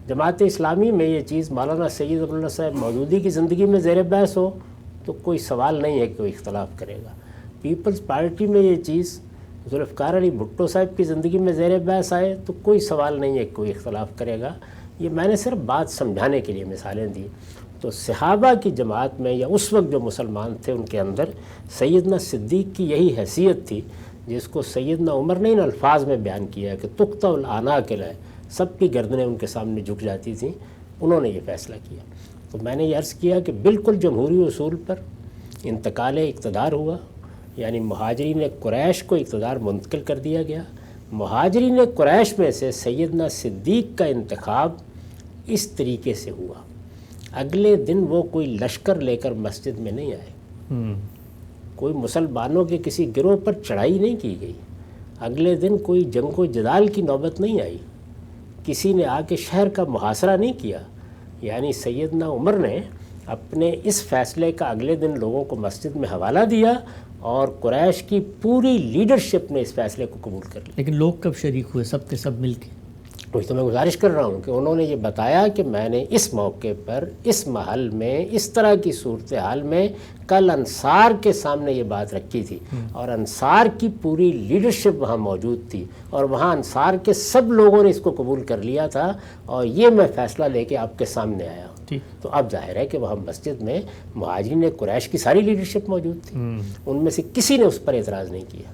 جماعت اسلامی میں یہ چیز مولانا سید عبداللہ صاحب مودودی کی زندگی میں زیر بحث ہو تو کوئی سوال نہیں ہے کہ کوئی اختلاف کرے گا۔ پیپلز پارٹی میں یہ چیز ذوالفقار علی بھٹو صاحب کی زندگی میں زیر بحث آئے تو کوئی سوال نہیں ہے کہ کوئی اختلاف کرے گا۔ یہ میں نے صرف بات سمجھانے کے لیے مثالیں دی۔ تو صحابہ کی جماعت میں یا اس وقت جو مسلمان تھے ان کے اندر سیدنا صدیق کی یہی حیثیت تھی جس کو سیدنا عمر نے ان الفاظ میں بیان کیا ہے کہ تقطع الاعناق ہے، سب کی گردنیں ان کے سامنے جھک جاتی تھیں۔ انہوں نے یہ فیصلہ کیا۔ تو میں نے یہ عرض کیا کہ بالکل جمہوری اصول پر انتقال اقتدار ہوا، یعنی مہاجرین قریش کو اقتدار منتقل کر دیا گیا۔ مہاجرین قریش میں سے سیدنا صدیق کا انتخاب اس طریقے سے ہوا. اگلے دن وہ کوئی لشکر لے کر مسجد میں نہیں آئے, کوئی مسلمانوں کے کسی گروہ پر چڑھائی نہیں کی گئی, اگلے دن کوئی جنگ و جدال کی نوبت نہیں آئی, کسی نے آ کے شہر کا محاصرہ نہیں کیا. یعنی سیدنا عمر نے اپنے اس فیصلے کا اگلے دن لوگوں کو مسجد میں حوالہ دیا اور قریش کی پوری لیڈرشپ نے اس فیصلے کو قبول کر لیا. لیکن لوگ کب شریک ہوئے؟ سب کے سب مل کے. وہی تو میں گزارش کر رہا ہوں کہ انہوں نے یہ بتایا کہ میں نے اس موقع پر اس محل میں اس طرح کی صورتحال میں کل انصار کے سامنے یہ بات رکھی تھی, اور انصار کی پوری لیڈرشپ وہاں موجود تھی, اور وہاں انصار کے سب لوگوں نے اس کو قبول کر لیا تھا, اور یہ میں فیصلہ لے کے آپ کے سامنے آیا ہوں. تو اب ظاہر ہے کہ وہاں مسجد میں مہاجرین قریش کی ساری لیڈرشپ موجود تھی, ان میں سے کسی نے اس پر اعتراض نہیں کیا,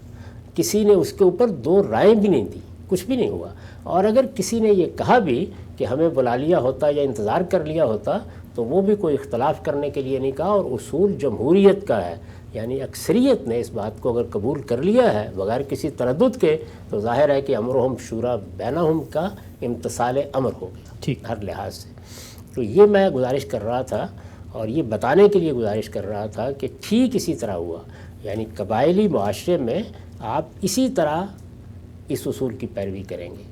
کسی نے اس کے اوپر دو رائے بھی نہیں دی, کچھ بھی نہیں ہوا. اور اگر کسی نے یہ کہا بھی کہ ہمیں بلا لیا ہوتا یا انتظار کر لیا ہوتا تو وہ بھی کوئی اختلاف کرنے کے لیے نہیں کہا. اور اصول جمہوریت کا ہے, یعنی اکثریت نے اس بات کو اگر قبول کر لیا ہے بغیر کسی تردد کے تو ظاہر ہے کہ امرہم شورا بینہم کا امتثال امر ہو گیا ہر لحاظ سے. تو یہ میں گزارش کر رہا تھا اور یہ بتانے کے لیے گزارش کر رہا تھا کہ ٹھیک اسی طرح ہوا. یعنی قبائلی معاشرے میں آپ اسی طرح اس اصول کی پیروی کریں گے.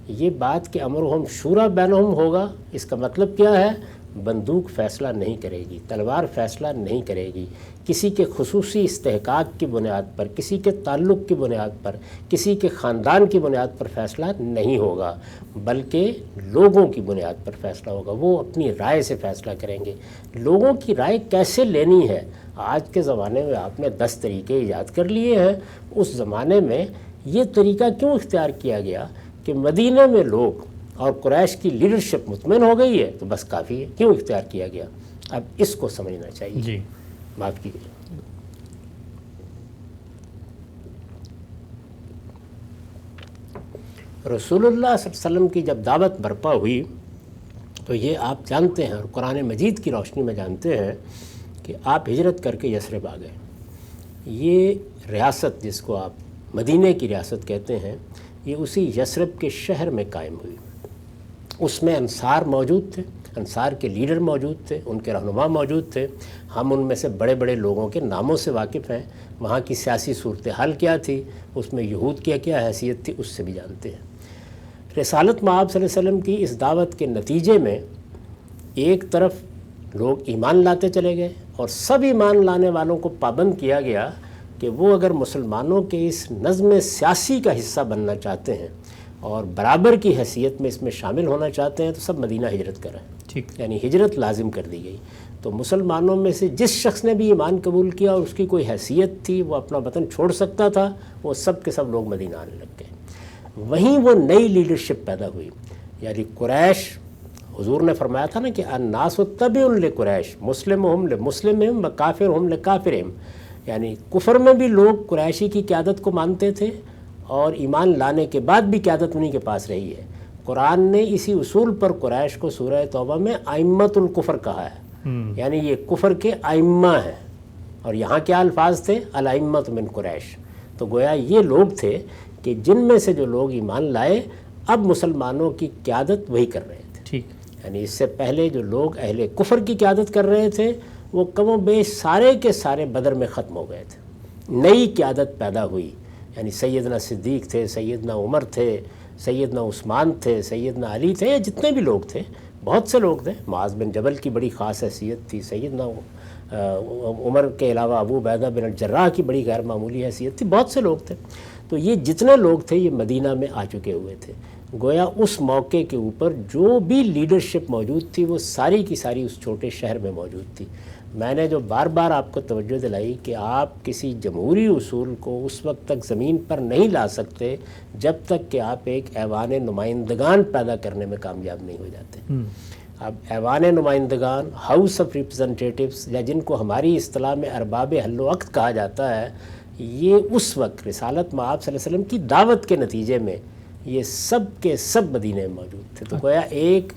یہ بات کہ امرہم شورا بینہم ہوگا, اس کا مطلب کیا ہے؟ بندوق فیصلہ نہیں کرے گی, تلوار فیصلہ نہیں کرے گی, کسی کے خصوصی استحقاق کی بنیاد پر, کسی کے تعلق کی بنیاد پر, کسی کے خاندان کی بنیاد پر فیصلہ نہیں ہوگا, بلکہ لوگوں کی بنیاد پر فیصلہ ہوگا. وہ اپنی رائے سے فیصلہ کریں گے. لوگوں کی رائے کیسے لینی ہے؟ آج کے زمانے میں آپ نے 10 طریقے ایجاد کر لیے ہیں, اس زمانے میں یہ طریقہ کیوں اختیار کیا گیا کہ مدینہ میں لوگ اور قریش کی لیڈرشپ مطمئن ہو گئی ہے تو بس کافی ہے, کیوں اختیار کیا گیا؟ اب اس کو سمجھنا چاہیے. جی معاف کیجیے. رسول اللہ صلی اللہ علیہ وسلم کی جب دعوت برپا ہوئی تو یہ آپ جانتے ہیں اور قرآن مجید کی روشنی میں جانتے ہیں کہ آپ ہجرت کر کے یثرب آ گئے. یہ ریاست جس کو آپ مدینہ کی ریاست کہتے ہیں یہ اسی یثرب کے شہر میں قائم ہوئی. اس میں انصار موجود تھے, انصار کے لیڈر موجود تھے, ان کے رہنما موجود تھے. ہم ان میں سے بڑے بڑے لوگوں کے ناموں سے واقف ہیں, وہاں کی سیاسی صورتحال کیا تھی, اس میں یہود کی کیا حیثیت تھی, اس سے بھی جانتے ہیں. رسالت مآب صلی اللہ علیہ وسلم کی اس دعوت کے نتیجے میں ایک طرف لوگ ایمان لاتے چلے گئے اور سب ایمان لانے والوں کو پابند کیا گیا کہ وہ اگر مسلمانوں کے اس نظم سیاسی کا حصہ بننا چاہتے ہیں اور برابر کی حیثیت میں اس میں شامل ہونا چاہتے ہیں تو سب مدینہ ہجرت کریں. یعنی ہجرت لازم کر دی گئی. تو مسلمانوں میں سے جس شخص نے بھی ایمان قبول کیا اور اس کی کوئی حیثیت تھی, وہ اپنا وطن چھوڑ سکتا تھا, وہ سب کے سب لوگ مدینہ آنے لگ گئے. وہیں وہ نئی لیڈرشپ پیدا ہوئی. یعنی قریش, حضور نے فرمایا تھا نا کہ الناس تبع لقریش مسلمہم لمسلمہم وکافرہم لکافرہم. یعنی کفر میں بھی لوگ قریشی کی قیادت کو مانتے تھے اور ایمان لانے کے بعد بھی قیادت انہی کے پاس رہی ہے. قرآن نے اسی اصول پر قریش کو سورہ توبہ میں ائمۃ الکفر کہا ہے, یعنی یہ کفر کے ائمہ ہیں. اور یہاں کیا الفاظ تھے؟ الائمۃ من قریش. تو گویا یہ لوگ تھے کہ جن میں سے جو لوگ ایمان لائے اب مسلمانوں کی قیادت وہی کر رہے تھے. یعنی اس سے پہلے جو لوگ اہل کفر کی قیادت کر رہے تھے وہ کم و بیش سارے کے سارے بدر میں ختم ہو گئے تھے. نئی قیادت پیدا ہوئی. یعنی سیدنا صدیق تھے, سیدنا عمر تھے, سیدنا عثمان تھے, سیدنا علی تھے, جتنے بھی لوگ تھے, بہت سے لوگ تھے. معاذ بن جبل کی بڑی خاص حیثیت تھی, سیدنا عمر کے علاوہ ابو عبیدہ بن الجراح کی بڑی غیر معمولی حیثیت تھی, بہت سے لوگ تھے. تو یہ جتنے لوگ تھے یہ مدینہ میں آ چکے ہوئے تھے. گویا اس موقع کے اوپر جو بھی لیڈرشپ موجود تھی وہ ساری کی ساری اس چھوٹے شہر میں موجود تھی. میں نے جو بار بار آپ کو توجہ دلائی کہ آپ کسی جمہوری اصول کو اس وقت تک زمین پر نہیں لا سکتے جب تک کہ آپ ایک ایوان نمائندگان پیدا کرنے میں کامیاب نہیں ہو جاتے. اب ایوان نمائندگان, ہاؤس آف ریپرزنٹیٹیوز, یا جن کو ہماری اصطلاح میں ارباب حل و عقد کہا جاتا ہے, یہ اس وقت رسالت مآب صلی اللہ علیہ وسلم کی دعوت کے نتیجے میں یہ سب کے سب مدینہ میں موجود تھے. تو گویا ایک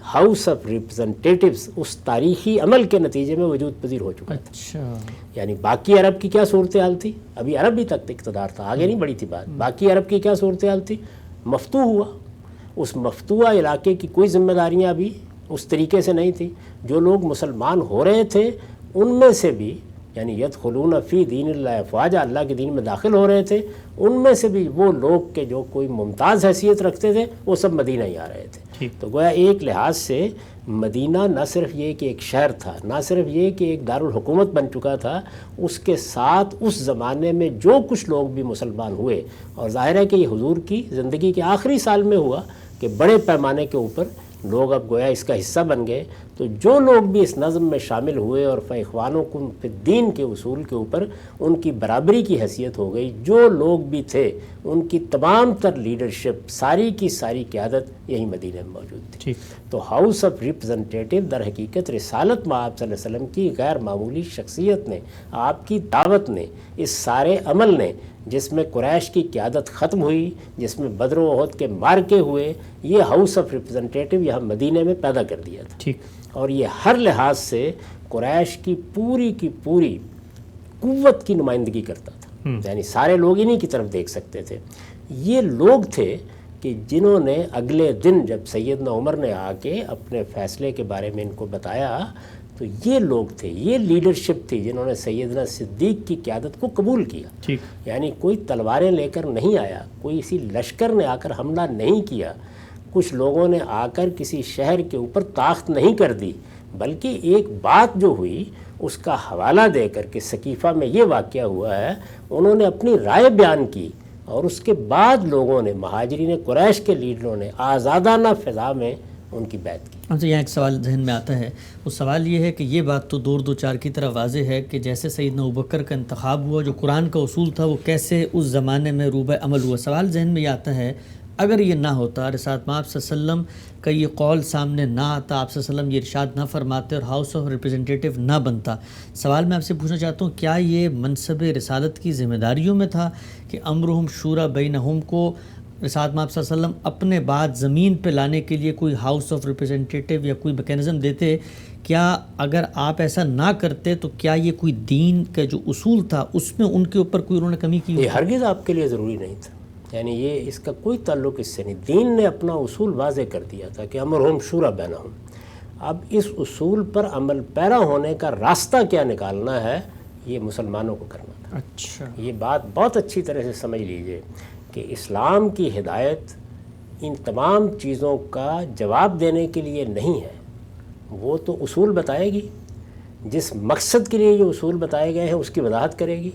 ہاؤس آف ریپرزنٹیٹیوز اس تاریخی عمل کے نتیجے میں وجود پذیر ہو چکا تھا. اچھا. یعنی باقی عرب کی کیا صورتحال تھی؟ ابھی عرب ہی تک اقتدار تھا، آگے نہیں بڑھی تھی بات. باقی عرب کی کیا صورتحال تھی؟ مفتوح ہوا. اس مفتوحہ علاقے کی کوئی ذمہ داریاں بھی اس طریقے سے نہیں تھیں. جو لوگ مسلمان ہو رہے تھے ان میں سے بھی، یعنی یدخلون فی دین اللہ افواجا، اللہ کے دین میں داخل ہو رہے تھے، ان میں سے بھی وہ لوگ کے جو کوئی ممتاز حیثیت رکھتے تھے وہ سب مدینہ ہی آ رہے تھے. تو گویا ایک لحاظ سے مدینہ نہ صرف یہ کہ ایک شہر تھا، نہ صرف یہ کہ ایک دارالحکومت بن چکا تھا، اس کے ساتھ اس زمانے میں جو کچھ لوگ بھی مسلمان ہوئے، اور ظاہر ہے کہ یہ حضور کی زندگی کے آخری سال میں ہوا کہ بڑے پیمانے کے اوپر لوگ اب گویا اس کا حصہ بن گئے. تو جو لوگ بھی اس نظم میں شامل ہوئے اور فاخوانکم فی الدین کے اصول کے اوپر ان کی برابری کی حیثیت ہو گئی، جو لوگ بھی تھے ان کی تمام تر لیڈرشپ، ساری کی ساری قیادت یہی مدینہ میں موجود تھی. تو ہاؤس آف ریپرزنٹیٹیو در حقیقت رسالت مآب صلی اللہ علیہ وسلم کی غیر معمولی شخصیت نے، آپ کی دعوت نے، اس سارے عمل نے جس میں قریش کی قیادت ختم ہوئی، جس میں بدر و احد کے مارکے ہوئے، یہ ہاؤس آف ریپرزنٹیٹیو یہاں مدینہ میں پیدا کر دیا تھا. اور یہ ہر لحاظ سے قریش کی پوری قوت کی نمائندگی کرتا تھا. یعنی سارے لوگ انہی کی طرف دیکھ سکتے تھے. یہ لوگ تھے کہ جنہوں نے اگلے دن جب سیدنا عمر نے آ کے اپنے فیصلے کے بارے میں ان کو بتایا، تو یہ لوگ تھے، یہ لیڈرشپ تھی جنہوں نے سیدنا صدیق کی قیادت کو قبول کیا. یعنی کوئی تلواریں لے کر نہیں آیا، کوئی اسی لشکر نے آ کر حملہ نہیں کیا، کچھ لوگوں نے آ کر کسی شہر کے اوپر طاقت نہیں کر دی، بلکہ ایک بات جو ہوئی اس کا حوالہ دے کر کہ سقیفہ میں یہ واقعہ ہوا ہے، انہوں نے اپنی رائے بیان کی، اور اس کے بعد لوگوں نے، مہاجرین قریش کے لیڈروں نے آزادانہ فضا میں ان کی بیعت کی. اچھا، یہاں ایک سوال ذہن میں آتا ہے. وہ سوال یہ ہے کہ یہ بات تو دو چار کی طرح واضح ہے کہ جیسے سیدنا ابوبکر کا انتخاب ہوا، جو قرآن کا اصول تھا وہ کیسے اس زمانے میں روبہ عمل ہوا. سوال ذہن میں یہ آتا ہے، اگر یہ نہ ہوتا، رسالت مآب صلی اللہ علیہ وسلم کا یہ قول سامنے نہ آتا، آپ صلی اللہ علیہ وسلم یہ ارشاد نہ فرماتے اور ہاؤس آف ریپرزنٹیٹیو نہ بنتا، سوال میں آپ سے پوچھنا چاہتا ہوں، کیا یہ منصب رسالت کی ذمہ داریوں میں تھا کہ امرہم شورا بینہم کو رسالت مآب صلی اللہ علیہ وسلم اپنے بعد زمین پہ لانے کے لیے کوئی ہاؤس آف ریپرزنٹیٹیو یا کوئی میکینزم دیتے؟ کیا اگر آپ ایسا نہ کرتے تو کیا یہ کوئی دین کا جو اصول تھا اس میں ان کے اوپر کوئی انہوں نے کمی کی؟ یہ ہرگز آپ کے لیے ضروری نہیں تھا. یعنی یہ اس کا کوئی تعلق اس سے نہیں. دین نے اپنا اصول واضح کر دیا تھا کہ امرہم شورا بینہم. اب اس اصول پر عمل پیرا ہونے کا راستہ کیا نکالنا ہے، یہ مسلمانوں کو کرنا تھا. اچھا، یہ بات بہت اچھی طرح سے سمجھ لیجئے کہ اسلام کی ہدایت ان تمام چیزوں کا جواب دینے کے لیے نہیں ہے. وہ تو اصول بتائے گی، جس مقصد کے لیے یہ اصول بتائے گئے ہیں اس کی وضاحت کرے گی.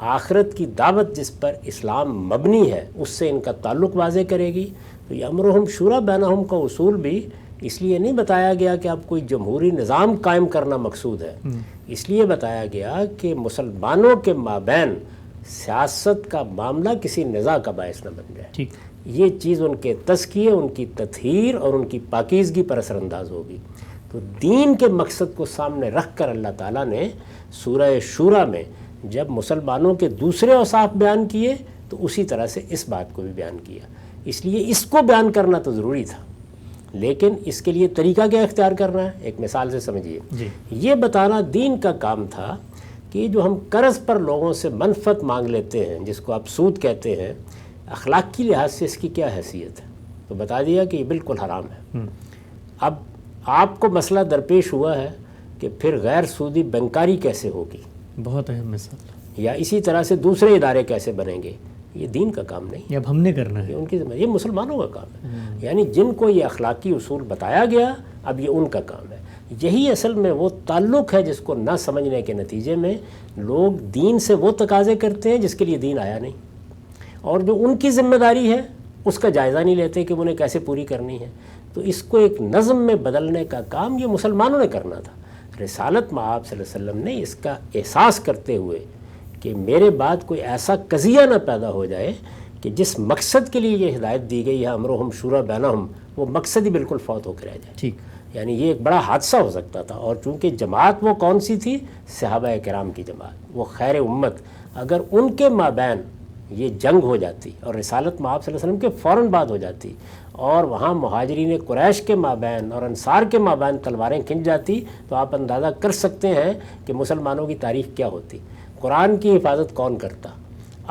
آخرت کی دعوت جس پر اسلام مبنی ہے اس سے ان کا تعلق واضح کرے گی. تو یہ امرہم شورا بینہم کا اصول بھی اس لیے نہیں بتایا گیا کہ اب کوئی جمہوری نظام قائم کرنا مقصود ہے. اس لیے بتایا گیا کہ مسلمانوں کے مابین سیاست کا معاملہ کسی نزاع کا باعث نہ بن جائے. یہ چیز ان کے تزکیے، ان کی تطہیر اور ان کی پاکیزگی پر اثر انداز ہوگی. تو دین کے مقصد کو سامنے رکھ کر اللہ تعالیٰ نے سورہ شورا میں جب مسلمانوں کے دوسرے اوصاف بیان کیے تو اسی طرح سے اس بات کو بھی بیان کیا. اس لیے اس کو بیان کرنا تو ضروری تھا، لیکن اس کے لیے طریقہ کیا اختیار کرنا ہے، ایک مثال سے سمجھیے. یہ بتانا دین کا کام تھا کہ جو ہم قرض پر لوگوں سے منفعت مانگ لیتے ہیں، جس کو آپ سود کہتے ہیں، اخلاقی لحاظ سے اس کی کیا حیثیت ہے. تو بتا دیا کہ یہ بالکل حرام ہے. اب آپ کو مسئلہ درپیش ہوا ہے کہ پھر غیر سودی بینکاری کیسے ہوگی، بہت اہم مثال. یا اسی طرح سے دوسرے ادارے کیسے بنیں گے. یہ دین کا کام نہیں، یہ اب ہم نے کرنا ہے، یہ ان کی ذمہ، یہ مسلمانوں کا کام ہے. یعنی جن کو یہ اخلاقی اصول بتایا گیا اب یہ ان کا کام ہے. یہی اصل میں وہ تعلق ہے جس کو نہ سمجھنے کے نتیجے میں لوگ دین سے وہ تقاضے کرتے ہیں جس کے لیے دین آیا نہیں، اور جو ان کی ذمہ داری ہے اس کا جائزہ نہیں لیتے کہ انہیں کیسے پوری کرنی ہے. تو اس کو ایک نظم میں بدلنے کا کام یہ مسلمانوں نے کرنا تھا. رسالت مآب صلی اللہ علیہ وسلم نے اس کا احساس کرتے ہوئے کہ میرے بعد کوئی ایسا قضیہ نہ پیدا ہو جائے کہ جس مقصد کے لیے یہ ہدایت دی گئی ہے امرہم شورا بینہم، وہ مقصد ہی بالکل فوت ہو کے رہ جائے. یعنی یہ ایک بڑا حادثہ ہو سکتا تھا. اور چونکہ جماعت وہ کون سی تھی، صحابہ کرام کی جماعت، وہ خیر امت، اگر ان کے مابین یہ جنگ ہو جاتی اور رسالت مآب صلی اللہ علیہ وسلم کے فوراً بعد ہو جاتی اور وہاں مہاجرین قریش کے مابین اور انصار کے مابین تلواریں کھنچ جاتی تو آپ اندازہ کر سکتے ہیں کہ مسلمانوں کی تاریخ کیا ہوتی، قرآن کی حفاظت کون کرتا،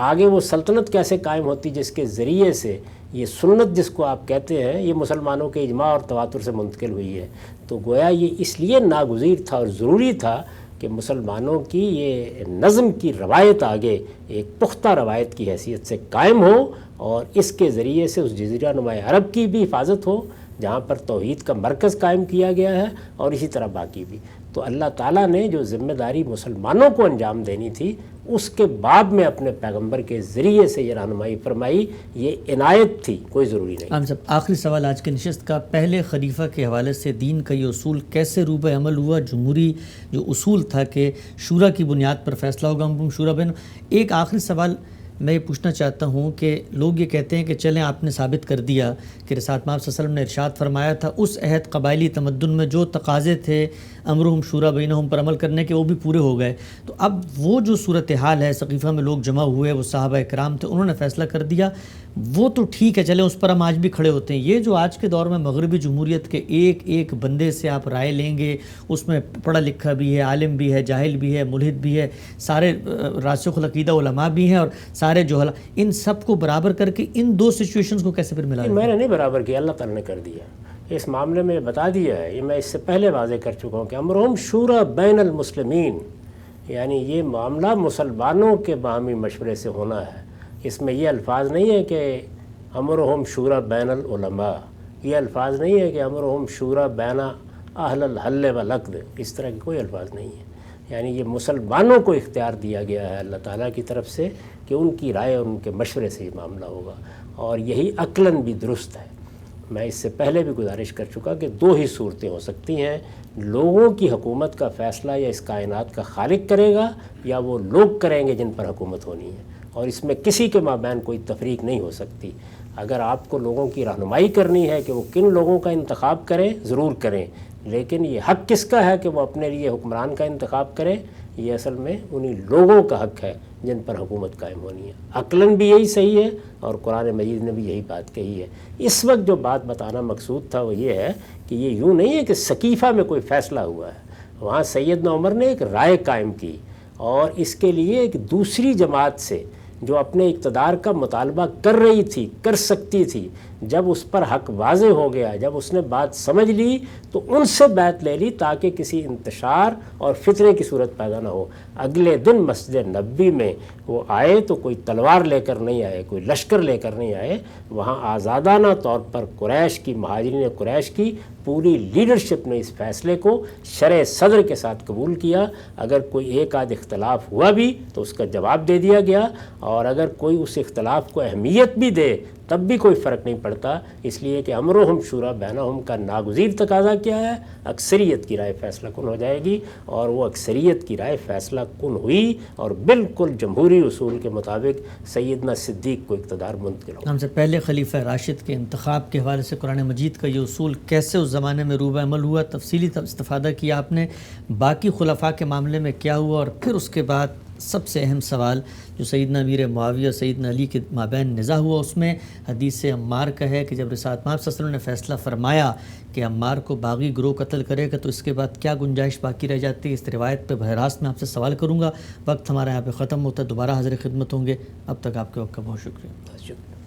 آگے وہ سلطنت کیسے قائم ہوتی جس کے ذریعے سے یہ سنت جس کو آپ کہتے ہیں یہ مسلمانوں کے اجماع اور تواتر سے منتقل ہوئی ہے۔ تو گویا یہ اس لیے ناگزیر تھا اور ضروری تھا کہ مسلمانوں کی یہ نظم کی روایت آگے ایک پختہ روایت کی حیثیت سے قائم ہو اور اس کے ذریعے سے اس جزیرہ نما عرب کی بھی حفاظت ہو جہاں پر توحید کا مرکز قائم کیا گیا ہے اور اسی طرح باقی بھی۔ تو اللہ تعالیٰ نے جو ذمہ داری مسلمانوں کو انجام دینی تھی اس کے بعد میں اپنے پیغمبر کے ذریعے سے یہ رہنمائی فرمائی، یہ عنایت تھی، کوئی ضروری نہیں۔ ہم سب آخری سوال آج کی نشست کا، پہلے خلیفہ کے حوالے سے دین کا یہ اصول کیسے روبہ عمل ہوا؟ جمہوری جو اصول تھا کہ شورا کی بنیاد پر فیصلہ ہوگا، ہم شورا بین۔ ایک آخری سوال میں یہ پوچھنا چاہتا ہوں کہ لوگ یہ کہتے ہیں کہ چلیں آپ نے ثابت کر دیا کہ رسالت مآب صلی اللہ علیہ وسلم نے ارشاد فرمایا تھا اس عہد قبائلی تمدن میں جو تقاضے تھے امرہم شورا بینہم پر عمل کرنے کے وہ بھی پورے ہو گئے، تو اب وہ جو صورتحال ہے سقیفہ میں لوگ جمع ہوئے، وہ صحابہ کرام تھے، انہوں نے فیصلہ کر دیا، وہ تو ٹھیک ہے، چلیں اس پر ہم آج بھی کھڑے ہوتے ہیں۔ یہ جو آج کے دور میں مغربی جمہوریت کے ایک ایک بندے سے آپ رائے لیں گے، اس میں پڑھا لکھا بھی ہے، عالم بھی ہے، جاہل بھی ہے، ملحد بھی ہے، سارے راسخ العقیدہ علماء بھی ہیں اور سارے جوہلا، ان سب کو برابر کر کے ان دو سچویشنز کو کیسے پھر ملا؟ میں نے نہیں برابر کیا، اللہ تعالیٰ نے کر دیا اس معاملے میں، بتا دیا ہے، یہ میں اس سے پہلے واضح کر چکا ہوں کہ امرہم شورا بین المسلمین، یعنی یہ معاملہ مسلمانوں کے باہمی مشورے سے ہونا ہے۔ اس میں یہ الفاظ نہیں ہے کہ امرہم شورا بین العلماء، یہ الفاظ نہیں ہے کہ امرہم شورا بین اہل الحل والعقد، اس طرح کے کوئی الفاظ نہیں ہے۔ یعنی یہ مسلمانوں کو اختیار دیا گیا ہے اللہ تعالیٰ کی طرف سے کہ ان کی رائے اور ان کے مشورے سے یہ معاملہ ہوگا، اور یہی عقلاً بھی درست ہے۔ میں اس سے پہلے بھی گزارش کر چکا کہ دو ہی صورتیں ہو سکتی ہیں، لوگوں کی حکومت کا فیصلہ یا اس کائنات کا خالق کرے گا یا وہ لوگ کریں گے جن پر حکومت ہونی ہے، اور اس میں کسی کے مابین کوئی تفریق نہیں ہو سکتی۔ اگر آپ کو لوگوں کی رہنمائی کرنی ہے کہ وہ کن لوگوں کا انتخاب کریں، ضرور کریں، لیکن یہ حق کس کا ہے کہ وہ اپنے لیے حکمران کا انتخاب کرے؟ یہ اصل میں انہی لوگوں کا حق ہے جن پر حکومت قائم ہونی ہے۔ عقلاً بھی یہی صحیح ہے اور قرآن مجید نے بھی یہی بات کہی ہے۔ اس وقت جو بات بتانا مقصود تھا وہ یہ ہے کہ یہ یوں نہیں ہے کہ سقیفہ میں کوئی فیصلہ ہوا ہے، وہاں سیدنا عمر نے ایک رائے قائم کی اور اس کے لیے ایک دوسری جماعت سے جو اپنے اقتدار کا مطالبہ کر رہی تھی، کر سکتی تھی، جب اس پر حق واضح ہو گیا، جب اس نے بات سمجھ لی تو ان سے بیعت لے لی تاکہ کسی انتشار اور فتنے کی صورت پیدا نہ ہو۔ اگلے دن مسجد نبوی میں وہ آئے تو کوئی تلوار لے کر نہیں آئے، کوئی لشکر لے کر نہیں آئے، وہاں آزادانہ طور پر قریش کی، مہاجرین قریش کی پوری لیڈرشپ نے اس فیصلے کو شرح صدر کے ساتھ قبول کیا۔ اگر کوئی ایک آدھ اختلاف ہوا بھی تو اس کا جواب دے دیا گیا، اور اگر کوئی اس اختلاف کو اہمیت بھی دے تب بھی کوئی فرق نہیں پڑتا، اس لیے کہ امرہم شورا بینہم کا ناگزیر تقاضا کیا ہے؟ اکثریت کی رائے فیصلہ کن ہو جائے گی، اور وہ اکثریت کی رائے فیصلہ کن ہوئی اور بالکل جمہوری اصول کے مطابق سیدنا صدیق کو اقتدار منتقل ہو۔ ہم سے پہلے خلیفہ راشد کے انتخاب کے حوالے سے قرآن مجید کا یہ اصول کیسے اس زمانے میں روبہ عمل ہوا، تفصیلی استفادہ کیا آپ نے، باقی خلفاء کے معاملے میں کیا ہوا، اور پھر اس کے بعد سب سے اہم سوال جو سیدنا امیر معاویہ سیدنا علی کے مابین نزاع ہوا، اس میں حدیث عمار کا ہے کہ جب رسالت مآب صلی اللہ علیہ وسلم نے فیصلہ فرمایا کہ عمار کو باغی گروہ قتل کرے گا تو اس کے بعد کیا گنجائش باقی رہ جاتی ہے؟ اس روایت پہ براہ راست میں آپ سے سوال کروں گا۔ وقت ہمارا یہاں پہ ختم ہوتا ہے، دوبارہ حاضر خدمت ہوں گے، اب تک آپ کے وقت کا بہت شکریہ۔ شکریہ۔